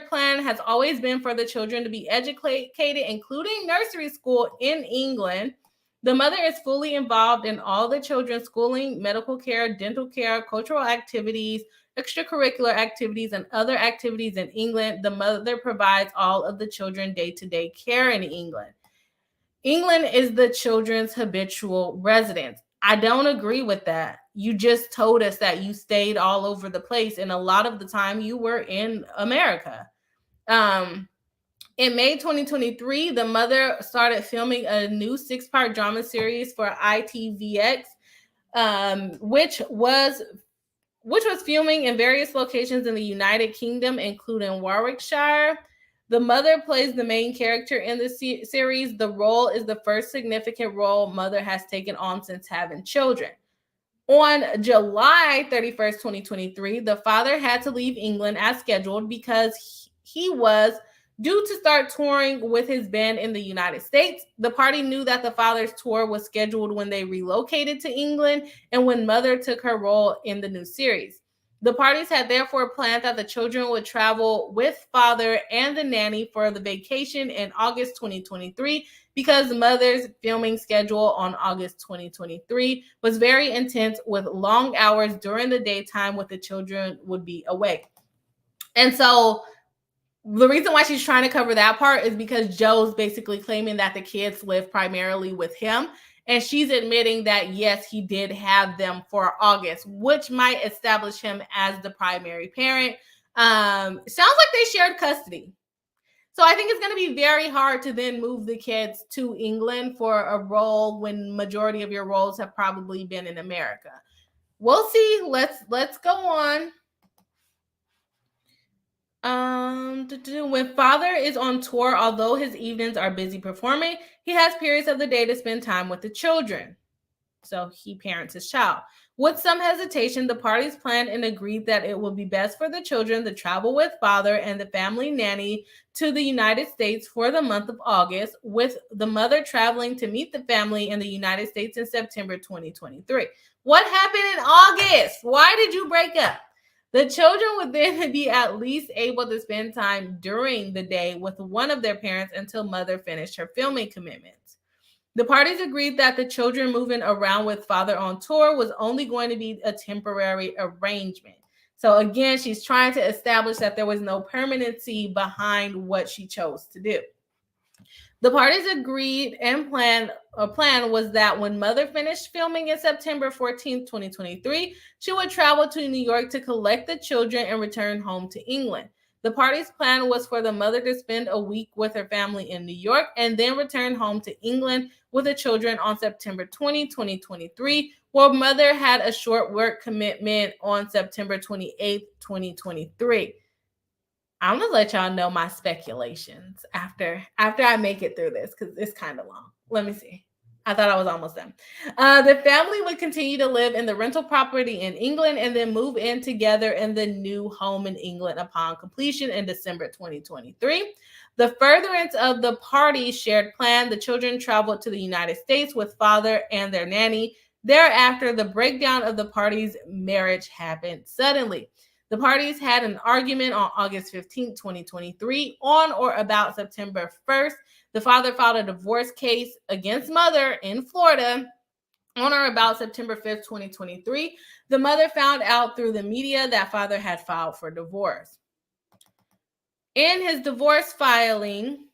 plan has always been for the children to be educated, including nursery school in England. The mother is fully involved in all the children's schooling, medical care, dental care, cultural activities, extracurricular activities, and other activities in England. The mother provides all of the children day-to-day care in England. England is the children's habitual residence. I don't agree with that. You just told us that you stayed all over the place, and a lot of the time you were in America. In May 2023, the mother started filming a new 6-part drama series for ITVX, which was filming in various locations in the United Kingdom, including Warwickshire. The mother plays the main character in the series. The role is the first significant role mother has taken on since having children. On July 31st, 2023, the father had to leave England as scheduled because he was due to start touring with his band in the United States. The party knew that the father's tour was scheduled when they relocated to England and when Mother took her role in the new series. The parties had therefore planned that the children would travel with father and the nanny for the vacation in August 2023 because Mother's filming schedule on August 2023 was very intense with long hours during the daytime when the children would be awake. And so the reason why she's trying to cover that part is because Joe's basically claiming that the kids live primarily with him. And she's admitting that, yes, he did have them for August, which might establish him as the primary parent. Sounds like they shared custody. So I think it's going to be very hard to then move the kids to England for a role when majority of your roles have probably been in America. We'll see. Let's go on. When father is on tour, although his evenings are busy performing, he has periods of the day to spend time with the children. So he parents his child. With some hesitation, the parties planned and agreed that it would be best for the children to travel with father and the family nanny to the United States for the month of August, with the mother traveling to meet the family in the United States in September 2023. What happened in August? Why did you break up? The children would then be at least able to spend time during the day with one of their parents until Mother finished her filming commitments. The parties agreed that the children moving around with father on tour was only going to be a temporary arrangement. So again, she's trying to establish that there was no permanency behind what she chose to do. The parties agreed and plan was that when Mother finished filming in September 14, 2023, she would travel to New York to collect the children and return home to England. The party's plan was for the mother to spend a week with her family in New York and then return home to England with the children on September 20, 2023, while Mother had a short work commitment on September 28, 2023. I'm gonna let y'all know my speculations after I make it through this because it's kind of long. Let me see. I thought I was almost done. The family would continue to live in the rental property in England and then move in together in the new home in England upon completion in December 2023. The furtherance of the party's shared plan, the children traveled to the United States with father and their nanny. Thereafter, the breakdown of the party's marriage happened suddenly. The parties had an argument on August 15, 2023. On or about September 1st, the father filed a divorce case against Mother in Florida. On or about September 5th, 2023, the mother found out through the media that father had filed for divorce. In his divorce filing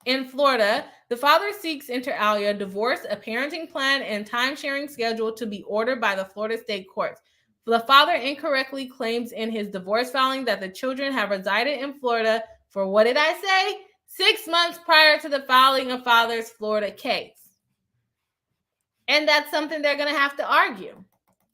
in Florida, the father seeks inter alia divorce, a parenting plan, and time-sharing schedule to be ordered by the Florida state courts. The father incorrectly claims in his divorce filing that the children have resided in Florida for, what did I say? 6 months prior to the filing of father's Florida case. And that's something they're going to have to argue.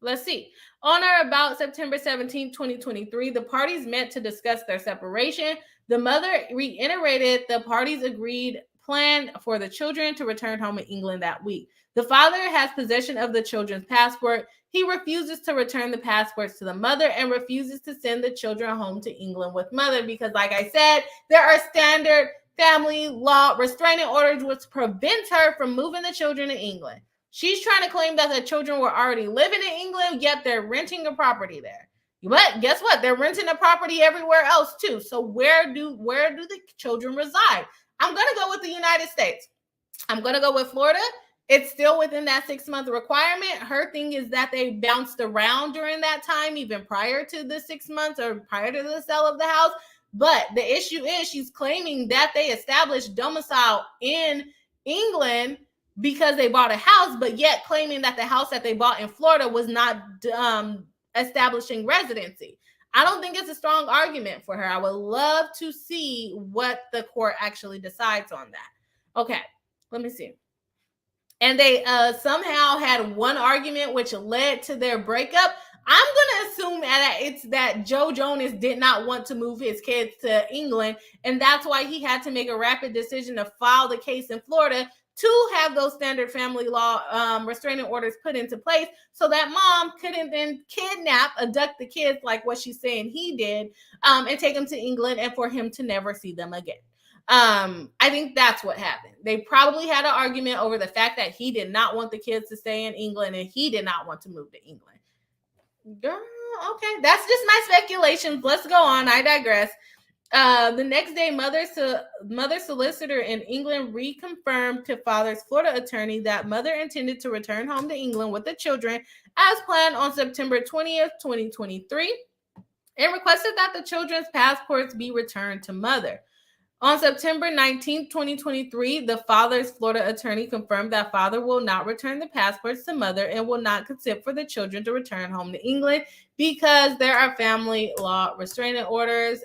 Let's see. On or about September 17, 2023, the parties met to discuss their separation. The mother reiterated the parties' agreed plan for the children to return home in England that week. The father has possession of the children's passport. He refuses to return the passports to the mother and refuses to send the children home to England with Mother because, like I said, there are standard family law restraining orders which prevent her from moving the children to England. She's trying to claim that the children were already living in England, yet they're renting a property there. But guess what? They're renting a property everywhere else too. So where do the children reside? I'm going to go with the United States. I'm going to go with Florida. It's still within that 6-month requirement. Her thing is that they bounced around during that time, even prior to the 6 months or prior to the sale of the house. But the issue is she's claiming that they established domicile in England because they bought a house, but yet claiming that the house that they bought in Florida was not establishing residency. I don't think it's a strong argument for her. I would love to see what the court actually decides on that. Okay, let me see. And they somehow had one argument which led to their breakup. I'm going to assume that it's that Joe Jonas did not want to move his kids to England, and that's why he had to make a rapid decision to file the case in Florida to have those standard family law restraining orders put into place so that mom couldn't then abduct the kids like what she's saying he did, and take them to England and for him to never see them again. I think that's what happened. They probably had an argument over the fact that he did not want the kids to stay in England and he did not want to move to England. Girl, okay, that's just my speculations. Let's go on. I digress. The next day, mother solicitor in England reconfirmed to father's Florida attorney that mother intended to return home to England with the children as planned on September 20th, 2023, and requested that the children's passports be returned to mother. On September 19th, 2023, the father's Florida attorney confirmed that father will not return the passports to mother and will not consent for the children to return home to England because there are family law restraining orders.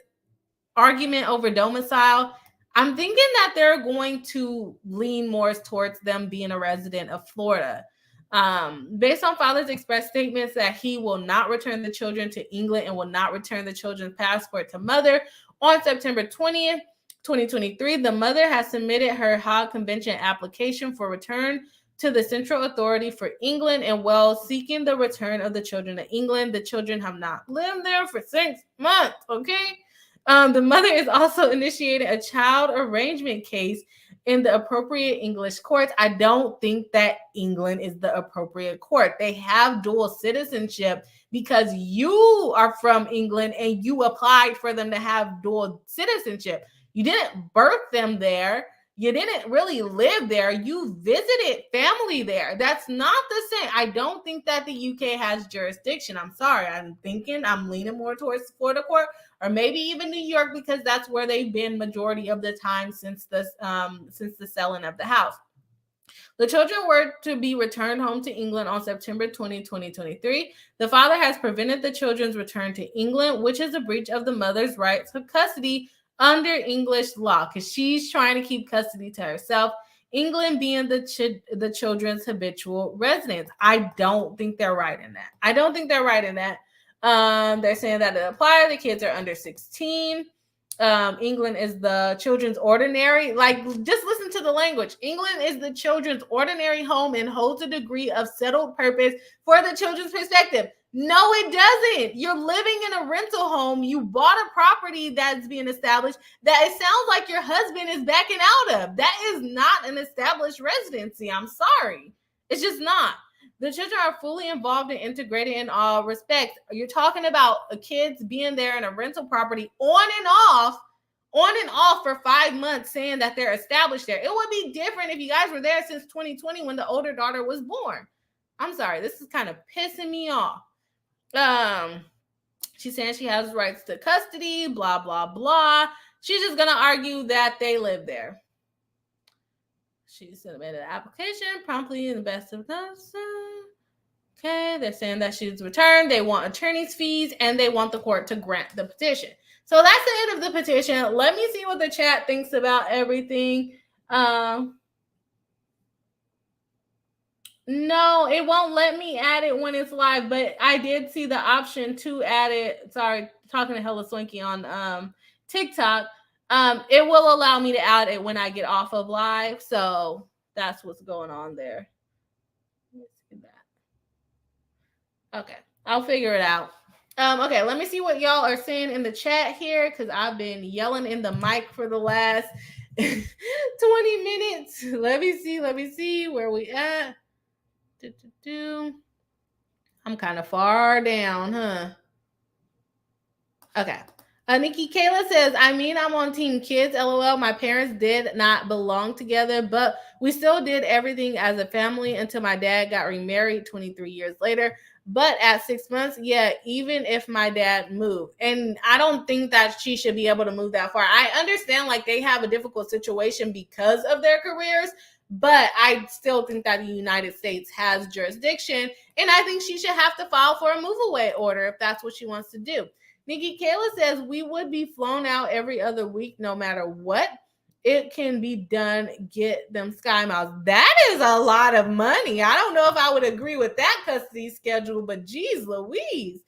Argument over domicile. I'm thinking that they're going to lean more towards them being a resident of Florida. Based on father's express statements that he will not return the children to England and will not return the children's passport to mother, on September 20th, 2023, the mother has submitted her Hague Convention application for return to the Central Authority for England and Wales, seeking the return of the children to England. The children have not lived there for 6 months, okay? The mother is also initiating a child arrangement case in the appropriate English courts. I don't think that England is the appropriate court. They have dual citizenship because you are from England and you applied for them to have dual citizenship. You didn't birth them there. You didn't really live there. You visited family there. That's not the same. I don't think that the UK has jurisdiction. I'm sorry. I'm leaning more towards Florida court or maybe even New York because that's where they've been majority of the time since the selling of the house. The children were to be returned home to England on September 20, 2023. The father has prevented the children's return to England, which is a breach of the mother's right to custody under English law because she's trying to keep custody to herself, England being the children's habitual residence. I don't think they're right in that. They're saying that it applies. The kids are under 16. England is the children's ordinary. Like, just listen to the language. England is the children's ordinary home and holds a degree of settled purpose for the children's perspective. No, it doesn't. You're living in a rental home. You bought a property that's being established that it sounds like your husband is backing out of. That is not an established residency. I'm sorry. It's just not. The children are fully involved and integrated in all respects. You're talking about kids being there in a rental property on and off for 5 months saying that they're established there. It would be different if you guys were there since 2020 when the older daughter was born. I'm sorry. This is kind of pissing me off. She's saying she has rights to custody, blah, blah, blah. She's just going to argue that they live there. She submitted an application promptly in the best of times. Okay, they're saying that she's returned. They want attorney's fees, and they want the court to grant the petition. So that's the end of the petition. Let me see what the chat thinks about everything. No, it won't let me add it when it's live, but I did see the option to add it. Sorry, talking to Hella Swanky on TikTok. It will allow me to add it when I get off of live. So that's what's going on there. Let's see that. Okay, I'll figure it out. Okay, let me see what y'all are saying in the chat here because I've been yelling in the mic for the last 20 minutes. Let me see where we at. I'm kind of far down, huh? Okay. Nikki Kayla says, I'm on team kids, LOL. My parents did not belong together, but we still did everything as a family until my dad got remarried 23 years later. But at 6 months, yeah, even if my dad moved. And I don't think that she should be able to move that far. I understand like they have a difficult situation because of their careers, but I still think that the United States has jurisdiction. And I think she should have to file for a move away order if that's what she wants to do. Nikki Kayla says we would be flown out every other week no matter what. It can be done. Get them Sky Miles. That is a lot of money. I don't know if I would agree with that custody schedule, but geez Louise.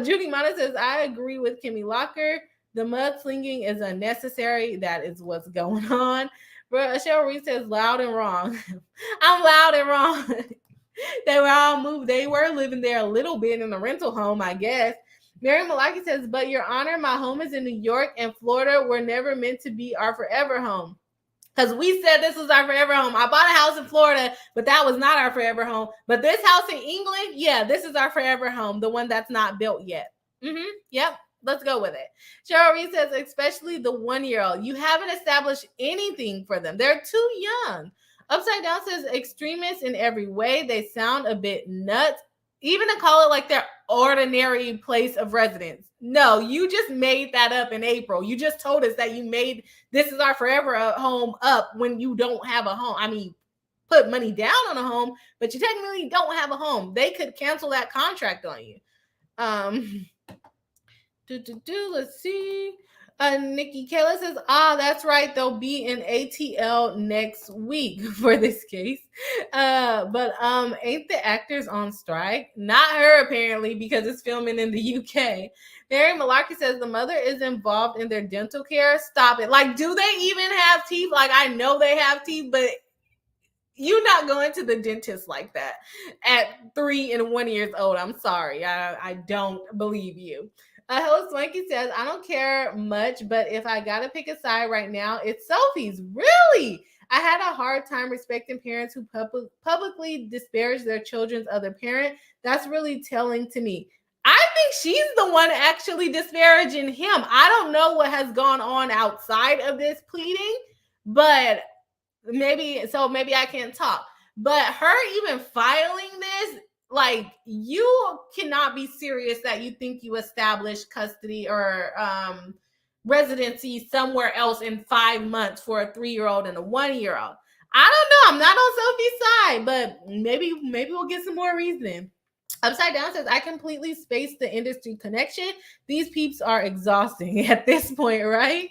Judy Mata says, I agree with Kimmy Locker. The mudslinging is unnecessary. That is what's going on. Cheryl Reese says, loud and wrong. I'm loud and wrong. They were all moved. They were living there a little bit in a rental home, I guess. Mary Malaki says, but Your Honor, my home is in New York and Florida were never meant to be our forever home. Because we said this was our forever home. I bought a house in Florida, but that was not our forever home. But this house in England, yeah, this is our forever home, the one that's not built yet. Yep. Let's go with it. Cheryl Reed says, especially the 1-year-old. You haven't established anything for them. They're too young. Upside Down says, extremists in every way. They sound a bit nuts. Even to call it like their ordinary place of residence. No, you just made that up in April. You just told us that you made this is our forever home up when you don't have a home. I mean, put money down on a home, but you technically don't have a home. They could cancel that contract on you. Let's see. Nikki Kayla says, that's right. They'll be in ATL next week for this case. But ain't the actors on strike? Not her, apparently, because it's filming in the UK. Mary Malarkey says the mother is involved in their dental care. Stop it. Like, do they even have teeth? Like, I know they have teeth, but you're not going to the dentist like that at 3 and 1 years old. I'm sorry. I don't believe you. Hello Swanky says, I don't care much, but if I gotta pick a side right now, it's Sophie's. Really? I had a hard time respecting parents who publicly disparage their children's other parent. That's really telling to me. I think she's the one actually disparaging him. I don't know what has gone on outside of this pleading, but maybe I can't talk. But her even filing this, like, you cannot be serious that you think you established custody or residency somewhere else in 5 months for a 3-year-old and a 1-year-old. I don't know. I'm not on Sophie's side, but maybe we'll get some more reasoning. Upside Down says, I completely spaced the industry connection. These peeps are exhausting at this point, right?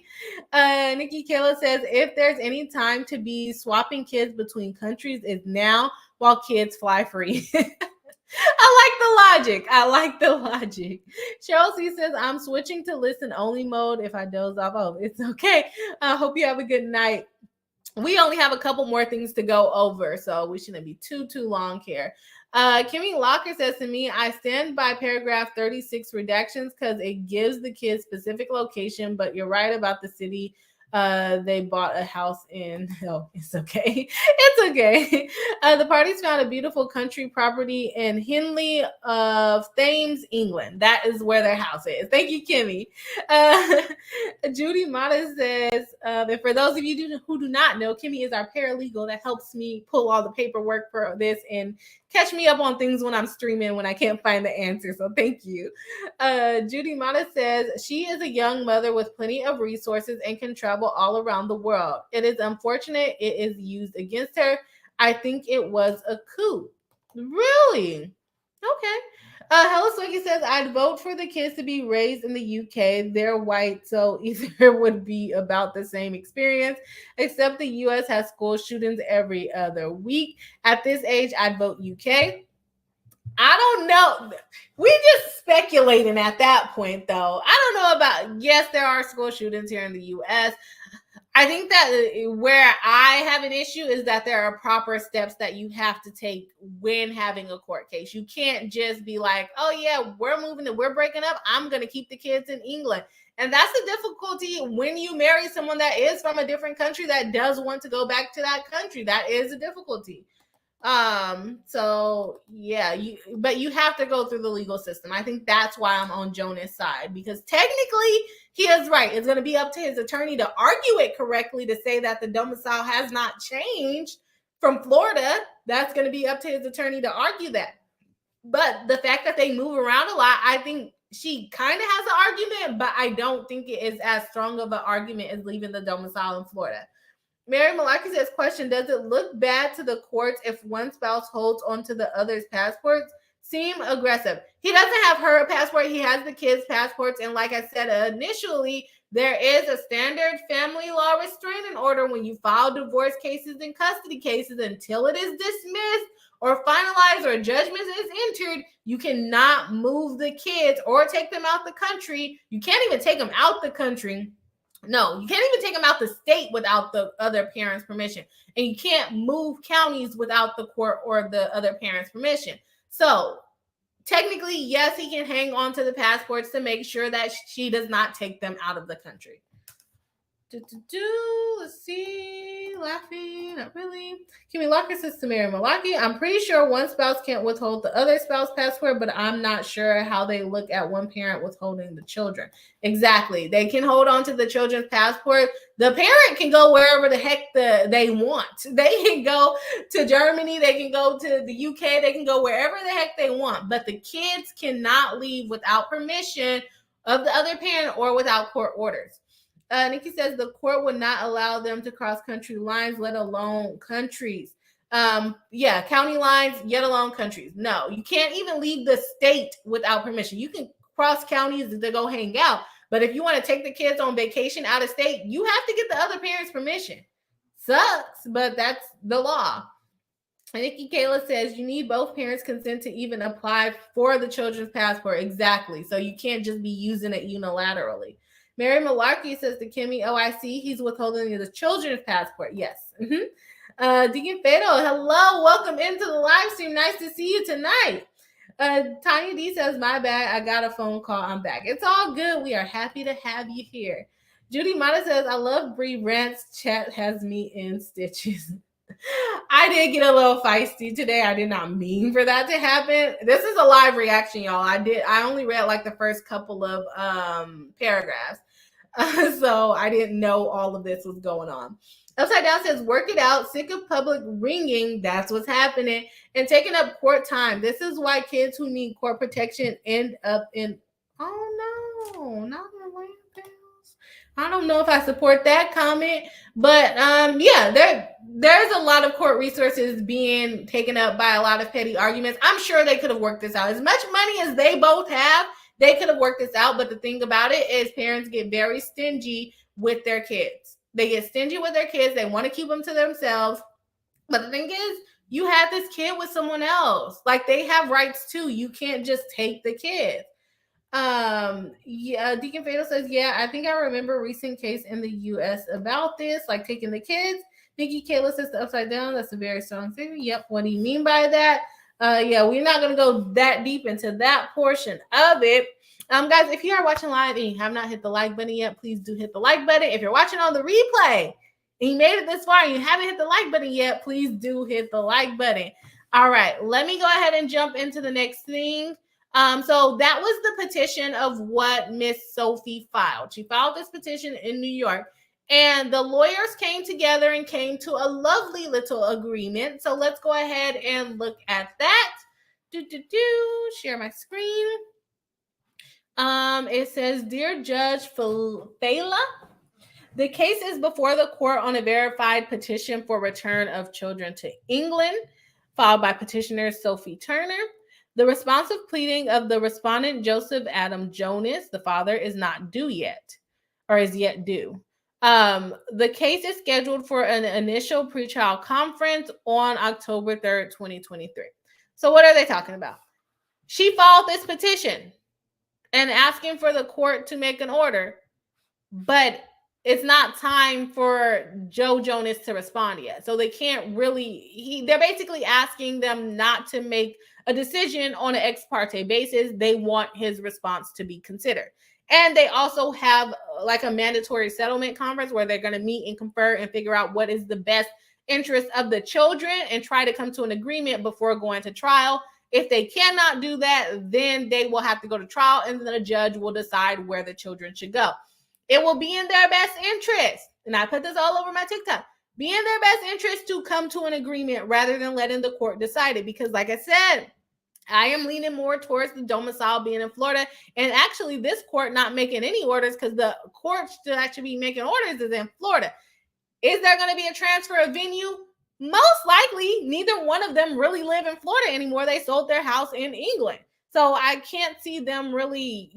Nikki Kayla says, if there's any time to be swapping kids between countries, it's now while kids fly free. I like the logic. Cheryl C says, I'm switching to listen only mode if I doze off. Oh, it's okay. I hope you have a good night. We only have a couple more things to go over, so we shouldn't be too long here. Kimmy Locker says to me, I stand by paragraph 36 redactions because it gives the kids specific location, but you're right about the city they bought a house in. Oh, it's okay. It's okay. The parties found a beautiful country property in Henley of Thames, England. That is where their house is. Thank you, Kimmy. Judy Mata says, and for those of you who do not know, Kimmy is our paralegal that helps me pull all the paperwork for this and catch me up on things when I'm streaming when I can't find the answer. So thank you. Judy Mata says, she is a young mother with plenty of resources and can travel all around the world. It is unfortunate it is used against her. I think it was a coup. Really? Okay. Hella Swiggy says, I'd vote for the kids to be raised in the UK. They're white, so either would be about the same experience, except the US has school shootings every other week. At this age, I'd vote UK. I don't know. We just speculating at that point, though. I don't know about, yes, there are school shootings here in the US. I think that where I have an issue is that there are proper steps that you have to take when having a court case. You can't just be like, oh yeah, we're breaking up. I'm going to keep the kids in England. And that's the difficulty when you marry someone that is from a different country that does want to go back to that country. That is a difficulty. So yeah, but you have to go through the legal system. I think that's why I'm on Jonas' side, because technically he is right. It's going to be up to his attorney to argue it correctly to say that the domicile has not changed from Florida. That's going to be up to his attorney to argue that. But the fact that they move around a lot, I think she kind of has an argument, but I don't think it is as strong of an argument as leaving the domicile in Florida. Mary Malaki says, question, does it look bad to the courts if one spouse holds onto the other's passports? Seem aggressive. He doesn't have her passport. He has the kids' passports. And like I said, initially, there is a standard family law restraining order when you file divorce cases and custody cases until it is dismissed or finalized or judgment is entered. You cannot move the kids or take them out the country. You can't even take them out the country. No, you can't even take them out the state without the other parent's permission. And you can't move counties without the court or the other parent's permission. So technically, yes, he can hang on to the passports to make sure that she does not take them out of the country. Let's see. Laughing, not really. Kimmy Locker says to Mary Malaki, I'm pretty sure one spouse can't withhold the other spouse passport, but I'm not sure how they look at one parent withholding the children. Exactly. They can hold on to the children's passport. The parent can go wherever the heck they want. They can go to Germany. They can go to the UK. They can go wherever the heck they want. But the kids cannot leave without permission of the other parent or without court orders. Nikki says the court would not allow them to cross country lines, let alone countries. County lines, yet alone countries. No, you can't even leave the state without permission. You can cross counties to go hang out, but if you want to take the kids on vacation out of state, you have to get the other parent's permission. Sucks, but that's the law. Nikki Kayla says you need both parents' consent to even apply for the children's passport. Exactly. So you can't just be using it unilaterally. Mary Malarkey says to Kimmy, oh, I see he's withholding the children's passport. Yes. Deacon Fatal, hello. Welcome into the live stream. Nice to see you tonight. Tanya D says, my bad. I got a phone call. I'm back. It's all good. We are happy to have you here. Judy Mata says, I love Bree Rant's chat has me in stitches. I did get a little feisty today. I did not mean for that to happen. This is a live reaction, y'all. I only read like the first couple of paragraphs. So I didn't know all of this was going on. Upside Down says, work it out. Sick of public ringing. That's what's happening. And taking up court time. This is why kids who need court protection end up in, oh no, not the landfills. I don't know if I support that comment, but there's a lot of court resources being taken up by a lot of petty arguments. I'm sure they could have worked this out. As much money as they both have, they could have worked this out. But the thing about it is parents get very stingy with their kids. They get stingy with their kids. They want to keep them to themselves. But the thing is, you have this kid with someone else. Like, they have rights too. You can't just take the kid. Deacon Fatal says, I think I remember a recent case in the U.S. about this, like taking the kids. Nikki Kayla says the Upside Down. That's a very strong theory. Yep. What do you mean by that? We're not going to go that deep into that portion of it. Guys, if you are watching live and you have not hit the like button yet, please do hit the like button. If you're watching on the replay and you made it this far and you haven't hit the like button yet, please do hit the like button. All right, let me go ahead and jump into the next thing. So that was the petition of what Miss Sophie filed. She filed this petition in New York, and the lawyers came together and came to a lovely little agreement. So let's go ahead and look at that. Share my screen. It says, Dear Judge Fela, the case is before the court on a verified petition for return of children to England, filed by petitioner Sophie Turner. The responsive pleading of the respondent Joseph Adam Jonas, the father, is not due yet, or is yet due. The case is scheduled for an initial pretrial conference on October 3rd, 2023. So what are they talking about? She filed this petition and asking for the court to make an order, but it's not time for Joe Jonas to respond yet. So they can't really, they're basically asking them not to make a decision on an ex parte basis. They want his response to be considered. And they also have like a mandatory settlement conference where they're going to meet and confer and figure out what is the best interest of the children and try to come to an agreement before going to trial. If they cannot do that, then they will have to go to trial, and then the judge will decide where the children should go. It will be in their best interest, and I put this all over my TikTok, be in their best interest to come to an agreement rather than letting the court decide it. Because like I said, I am leaning more towards the domicile being in Florida, and actually this court not making any orders, because the court should actually be making orders is in Florida. Is there going to be a transfer of venue? Most likely, neither one of them really live in Florida anymore. They sold their house in England. So I can't see them really,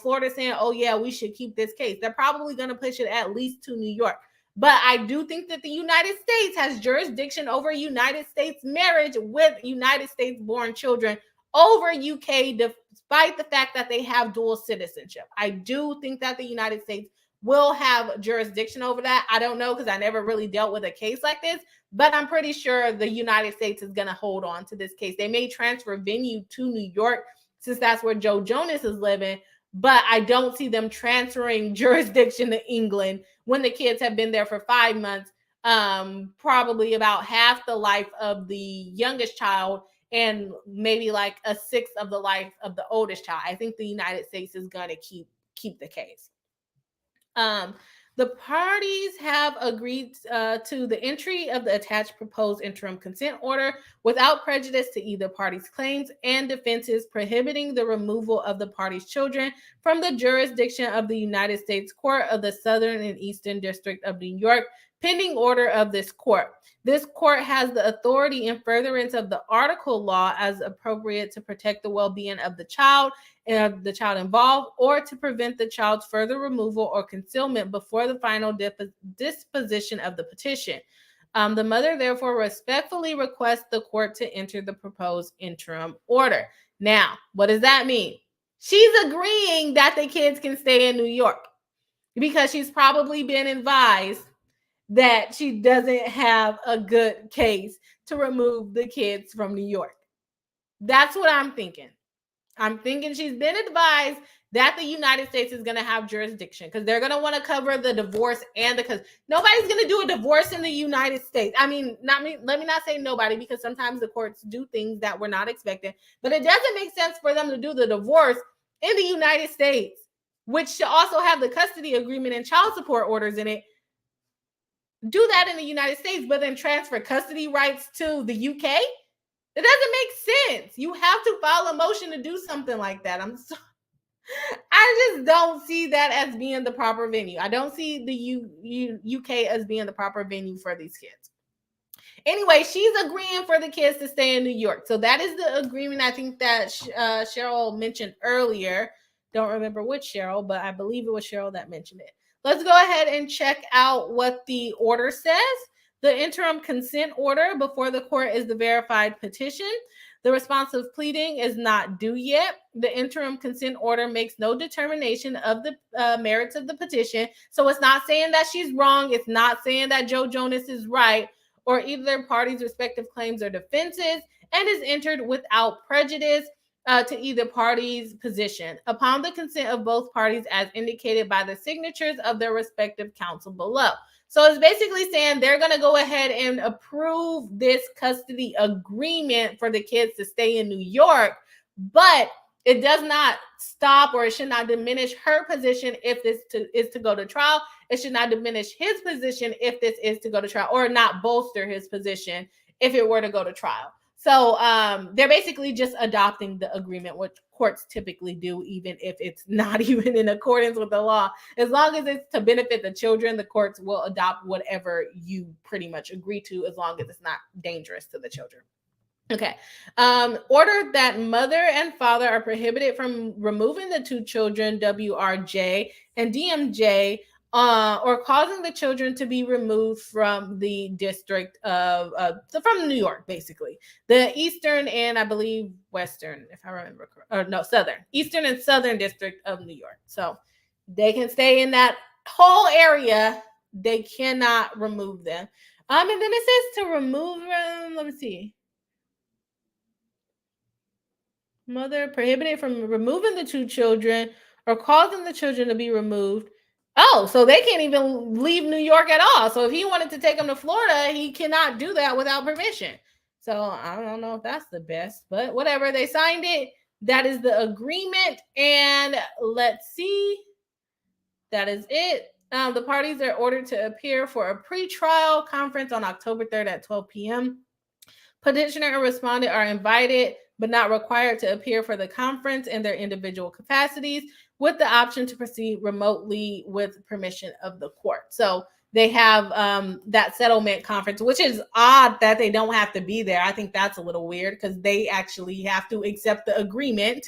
Florida saying, oh, yeah, we should keep this case. They're probably going to push it at least to New York. But I do think that the United States has jurisdiction over United States marriage with United States born children over UK, despite the fact that they have dual citizenship. I do think that the United States will have jurisdiction over that. I don't know, because I never really dealt with a case like this, but I'm pretty sure the United States is going to hold on to this case. They may transfer venue to New York, since that's where Joe Jonas is living. But I don't see them transferring jurisdiction to England when the kids have been there for 5 months, probably about half the life of the youngest child and maybe like a sixth of the life of the oldest child. I think the United States is going to keep the case. The parties have agreed to the entry of the attached proposed interim consent order without prejudice to either party's claims and defenses, prohibiting the removal of the party's children from the jurisdiction of the United States Court of the Southern and Eastern District of New York, pending order of this court. This court has the authority in furtherance of the article law as appropriate to protect the well-being of the child and the child involved, or to prevent the child's further removal or concealment before the final disposition of the petition. The mother therefore respectfully requests the court to enter the proposed interim order. Now, what does that mean? She's agreeing that the kids can stay in New York because she's probably been advised that she doesn't have a good case to remove the kids from New York. That's what I'm thinking. I'm thinking she's been advised that the United States is going to have jurisdiction because they're going to want to cover the divorce and because nobody's going to do a divorce in the United States. I mean, let me not say nobody, because sometimes the courts do things that we're not expecting, but it doesn't make sense for them to do the divorce in the United States, which should also have the custody agreement and child support orders in it. Do that in the United States, but then transfer custody rights to the UK? It doesn't make sense. You have to file a motion to do something like that. I just don't see that as being the proper venue. I don't see the UK as being the proper venue for these kids. Anyway, she's agreeing for the kids to stay in New York. So that is the agreement I think that Cheryl mentioned earlier. Don't remember which Cheryl, but I believe it was Cheryl that mentioned it. Let's go ahead and check out what the order says. The interim consent order before the court is the verified petition. The responsive pleading is not due yet. The interim consent order makes no determination of the merits of the petition. So it's not saying that she's wrong. It's not saying that Joe Jonas is right or either party's respective claims or defenses, and is entered without prejudice to either party's position upon the consent of both parties as indicated by the signatures of their respective counsel below. So it's basically saying they're going to go ahead and approve this custody agreement for the kids to stay in New York, but it does not stop or it should not diminish her position if this is to go to trial. It should not diminish his position if this is to go to trial, or not bolster his position if it were to go to trial. So they're basically just adopting the agreement, which courts typically do, even if it's not even in accordance with the law. As long as it's to benefit the children, the courts will adopt whatever you pretty much agree to, as long as it's not dangerous to the children. Okay. Order that mother and father are prohibited from removing the two children, WRJ and DMJ, or causing the children to be removed from the district of, from New York, basically. The Eastern and I believe Western, if I remember correctly, or no, Southern. Eastern and Southern District of New York. So they can stay in that whole area. They cannot remove them. And then it says to remove them, let me see. Mother prohibited from removing the two children or causing the children to be removed. Oh, so they can't even leave New York at all. So if he wanted to take them to Florida, he cannot do that without permission. So I don't know if that's the best, but whatever. They signed it. That is the agreement. And let's see. That is it. The parties are ordered to appear for a pre-trial conference on October 3rd at 12 p.m. Petitioner and respondent are invited but not required to appear for the conference in their individual capacities, with the option to proceed remotely with permission of the court. So they have that settlement conference, which is odd that they don't have to be there. I think that's a little weird because they actually have to accept the agreement.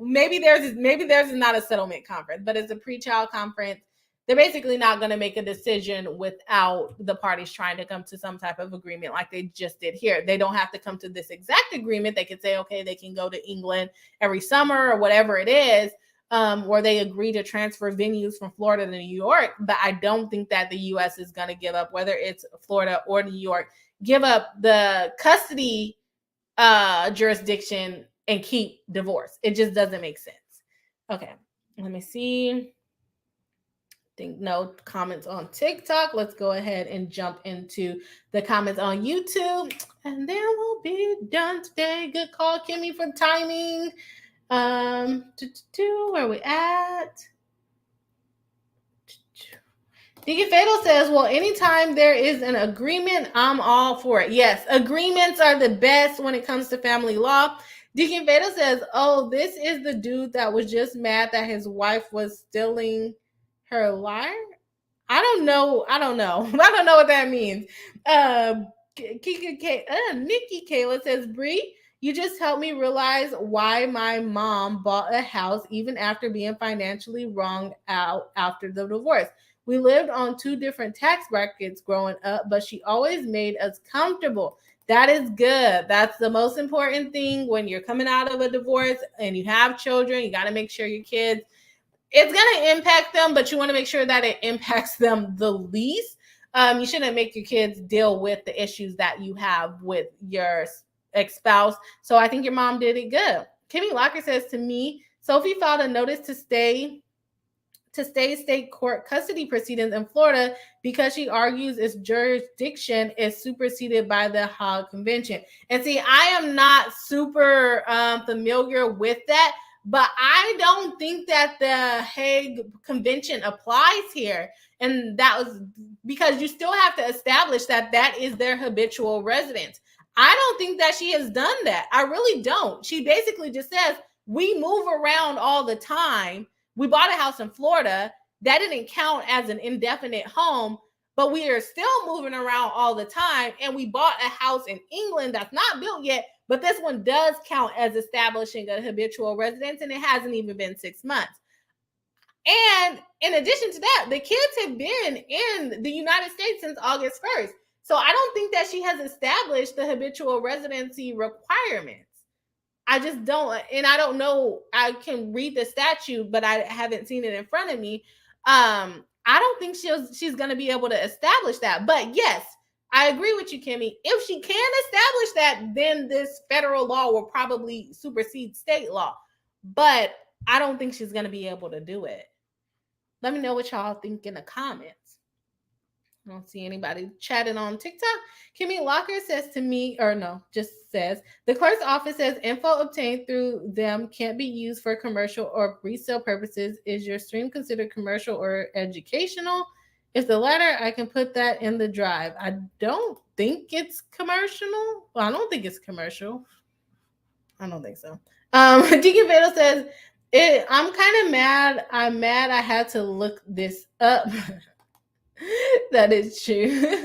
Maybe theirs is not a settlement conference, but it's a pre-trial conference. They're basically not going to make a decision without the parties trying to come to some type of agreement like they just did here. They don't have to come to this exact agreement. They could say, okay, they can go to England every summer or whatever it is, or they agree to transfer venues from Florida to New York. But I don't think that the U.S. is going to give up, whether it's Florida or New York, give up the custody jurisdiction and keep divorce. It just doesn't make sense. Okay, let me see. Think no comments on TikTok. Let's go ahead and jump into the comments on YouTube, and then we'll be done today. Good call, Kimmy, for timing. Where we at? Deacon Fatal says, well, anytime there is an agreement, I'm all for it. Yes, agreements are the best when it comes to family law. Deacon Fatal says, oh, this is the dude that was just mad that his wife was stealing her liar. I don't know. I don't know what that means. Nikki Kayla says, Bree, you just helped me realize why my mom bought a house even after being financially wrong out after the divorce. We lived on 2 different tax brackets growing up, but she always made us comfortable. That is good. That's the most important thing when you're coming out of a divorce and you have children. You got to make sure your kids, it's going to impact them, but you want to make sure that it impacts them the least. You shouldn't make your kids deal with the issues that you have with your ex-spouse. So I think your mom did it good. Kimmy Locker says to me, Sophie filed a notice to stay state court custody proceedings in Florida because she argues its jurisdiction is superseded by the Hague Convention. And see, I am not super familiar with that, but I don't think that the Hague Convention applies here. And that was because you still have to establish that that is their habitual residence. I don't think that she has done that. I really don't. She basically just says, we move around all the time. We bought a house in Florida. That didn't count as an indefinite home, but we are still moving around all the time. And we bought a house in England that's not built yet, but this one does count as establishing a habitual residence, and it hasn't even been 6 months. And in addition to that, the kids have been in the United States since August 1st. So I don't think that she has established the habitual residency requirements. I just don't, and I don't know, I can read the statute, but I haven't seen it in front of me. I don't think she's going to be able to establish that. But yes, I agree with you, Kimmy. If she can establish that, then this federal law will probably supersede state law. But I don't think she's going to be able to do it. Let me know what y'all think in the comments. I don't see anybody chatting on TikTok. Kimmy Locker says to me, or no, just says, the clerk's office says info obtained through them can't be used for commercial or resale purposes. Is your stream considered commercial or educational? If the latter, I can put that in the drive. I don't think it's commercial. Well, I don't think it's commercial. I don't think so. Deacon Fatal says, I'm kind of mad. I'm mad I had to look this up. That is true.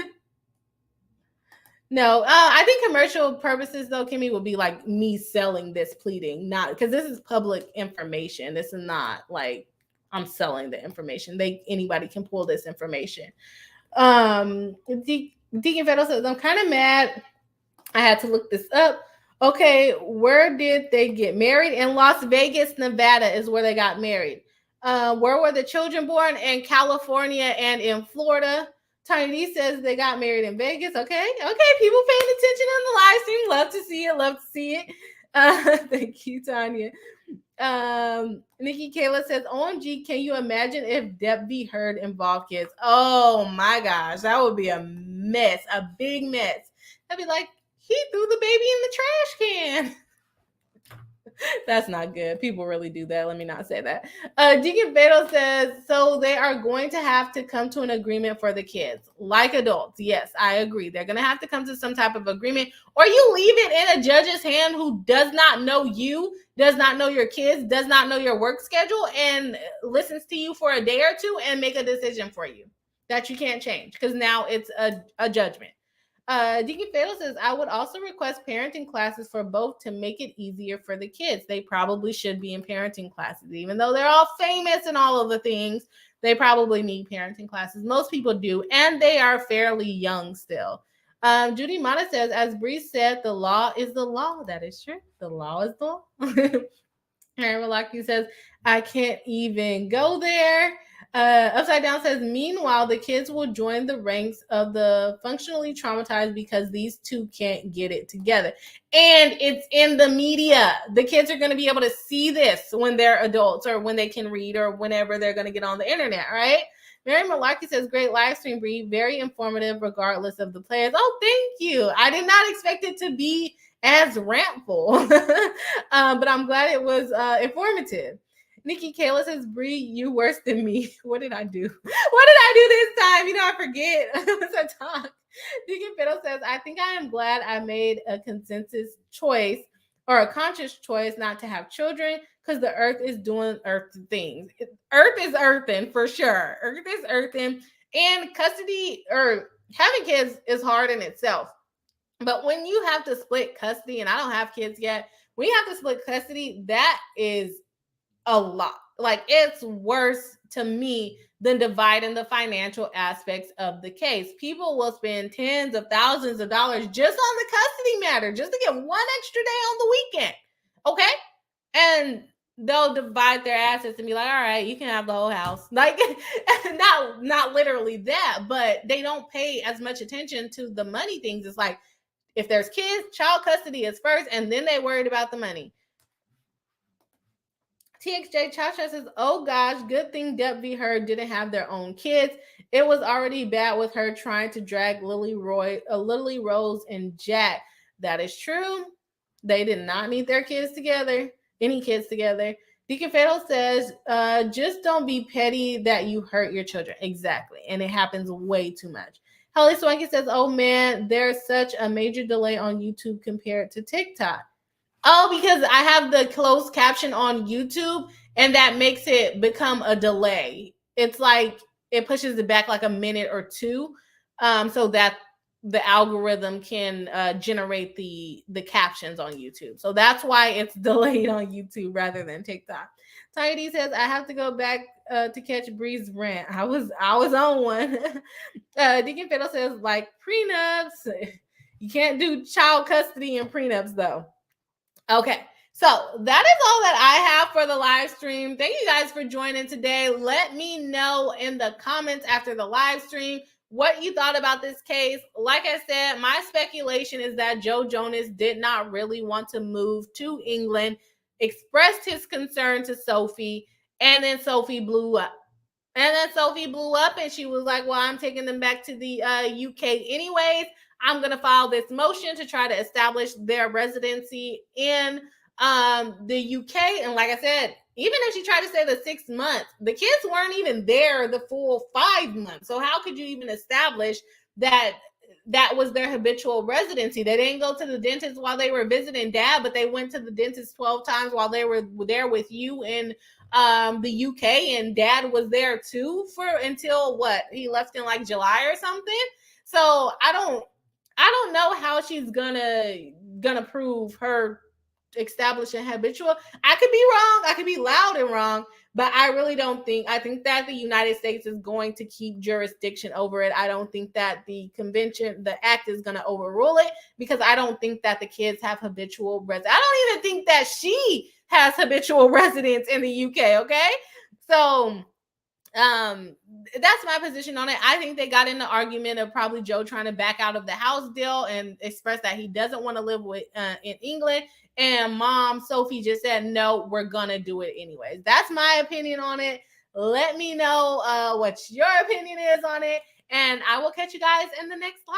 No, I think commercial purposes, though, Kimmy, would be like me selling this pleading, not because this is public information. This is not like I'm selling the information. Anybody can pull this information. Deacon Federal says, I'm kind of mad. I had to look this up. Okay, where did they get married? In Las Vegas, Nevada is where they got married. Where were the children born? In California and in Florida. Tiny D says they got married in Vegas. Okay, people paying attention on the live stream. Love to see it. Thank you, Tanya. Nikki Kayla says, OMG, can you imagine if Deb V. Heard involved kids? Oh my gosh, that would be a mess, a big mess. I'd be like, he threw the baby in the trash can. That's not good. People really do that. Let me not say that. Deacon Beto says, so they are going to have to come to an agreement for the kids, like adults. Yes, I agree. They're going to have to come to some type of agreement, or you leave it in a judge's hand who does not know you, does not know your kids, does not know your work schedule, and listens to you for a day or two and make a decision for you that you can't change because now it's a judgment. Deacon Fatal says, I would also request parenting classes for both to make it easier for the kids. They probably should be in parenting classes. Even though they're all famous and all of the things, they probably need parenting classes. Most people do, and they are fairly young still. Judy Mata says, as Bree said, the law is the law. That is true. The law is the law. Aaron Malaki says, I can't even go there. Upside Down says, meanwhile, the kids will join the ranks of the functionally traumatized because these two can't get it together. And it's in the media. The kids are going to be able to see this when they're adults or when they can read or whenever they're going to get on the internet, right? Mary Malarkey says, great live stream, Bree. Very informative regardless of the players. Oh, thank you. I did not expect it to be as rantful, but I'm glad it was informative. Nikki Kayla says, Bree, you worse than me. What did I do? What did I do this time? I forget. Once I talk. Deacon Fiddle says, I think I am glad I made a consensus choice or a conscious choice not to have children because the earth is doing earth things. Earth is earthing for sure. Earth is earthing. And custody or having kids is hard in itself. But when you have to split custody, and I don't have kids yet, when you have to split custody, that is a lot. Like, it's worse to me than dividing the financial aspects of the case. People will spend tens of thousands of dollars just on the custody matter, just to get one extra day on the weekend. Okay? And they'll divide their assets and be like, all right, you can have the whole house. Like, not literally that, but they don't pay as much attention to the money things. It's like, if there's kids, child custody is first, and then they worried about the money. TXJ Cha-Cha says, oh gosh, good thing Depp v. Heard didn't have their own kids. It was already bad with her trying to drag Lily Rose and Jack. That is true. They did not need their kids together, any kids together. Deacon Fatal says, just don't be petty that you hurt your children. Exactly. And it happens way too much. Holly Swanky says, oh man, there's such a major delay on YouTube compared to TikTok. Oh, because I have the closed caption on YouTube, and that makes it become a delay. It's like it pushes it back like a minute or two, so that the algorithm can generate the captions on YouTube. So that's why it's delayed on YouTube rather than TikTok. Tiny D says, I have to go back to catch Bree's rant. I was on one. Deacon Fiddle says, like prenups. You can't do child custody and prenups though. Okay, so that is all that I have for the live stream. Thank you guys for joining today. Let me know in the comments after the live stream what you thought about this case. Like I said, my speculation is that Joe Jonas did not really want to move to England, expressed his concern to Sophie, and then Sophie blew up. And she was like, well, I'm taking them back to the UK anyways. I'm going to file this motion to try to establish their residency in the UK. And like I said, even if she tried to say the 6 months, the kids weren't even there the full 5 months. So how could you even establish that that was their habitual residency? They didn't go to the dentist while they were visiting dad, but they went to the dentist 12 times while they were there with you in the UK, and dad was there too for until what? He left in like July or something. So I don't know how she's gonna prove her establishing habitual. I could be wrong. I could be loud and wrong, but I really don't think. I think that the United States is going to keep jurisdiction over it. I don't think that the convention, the act, is going to overrule it because I don't think that the kids have habitual residence. I don't even think that she has habitual residence in the UK. Okay, so that's my position on it. I think they got in the argument of probably Joe trying to back out of the house deal and express that he doesn't want to live with in England. And mom Sophie just said, no, we're gonna do it anyways. That's my opinion on it. Let me know what your opinion is on it, and I will catch you guys in the next live.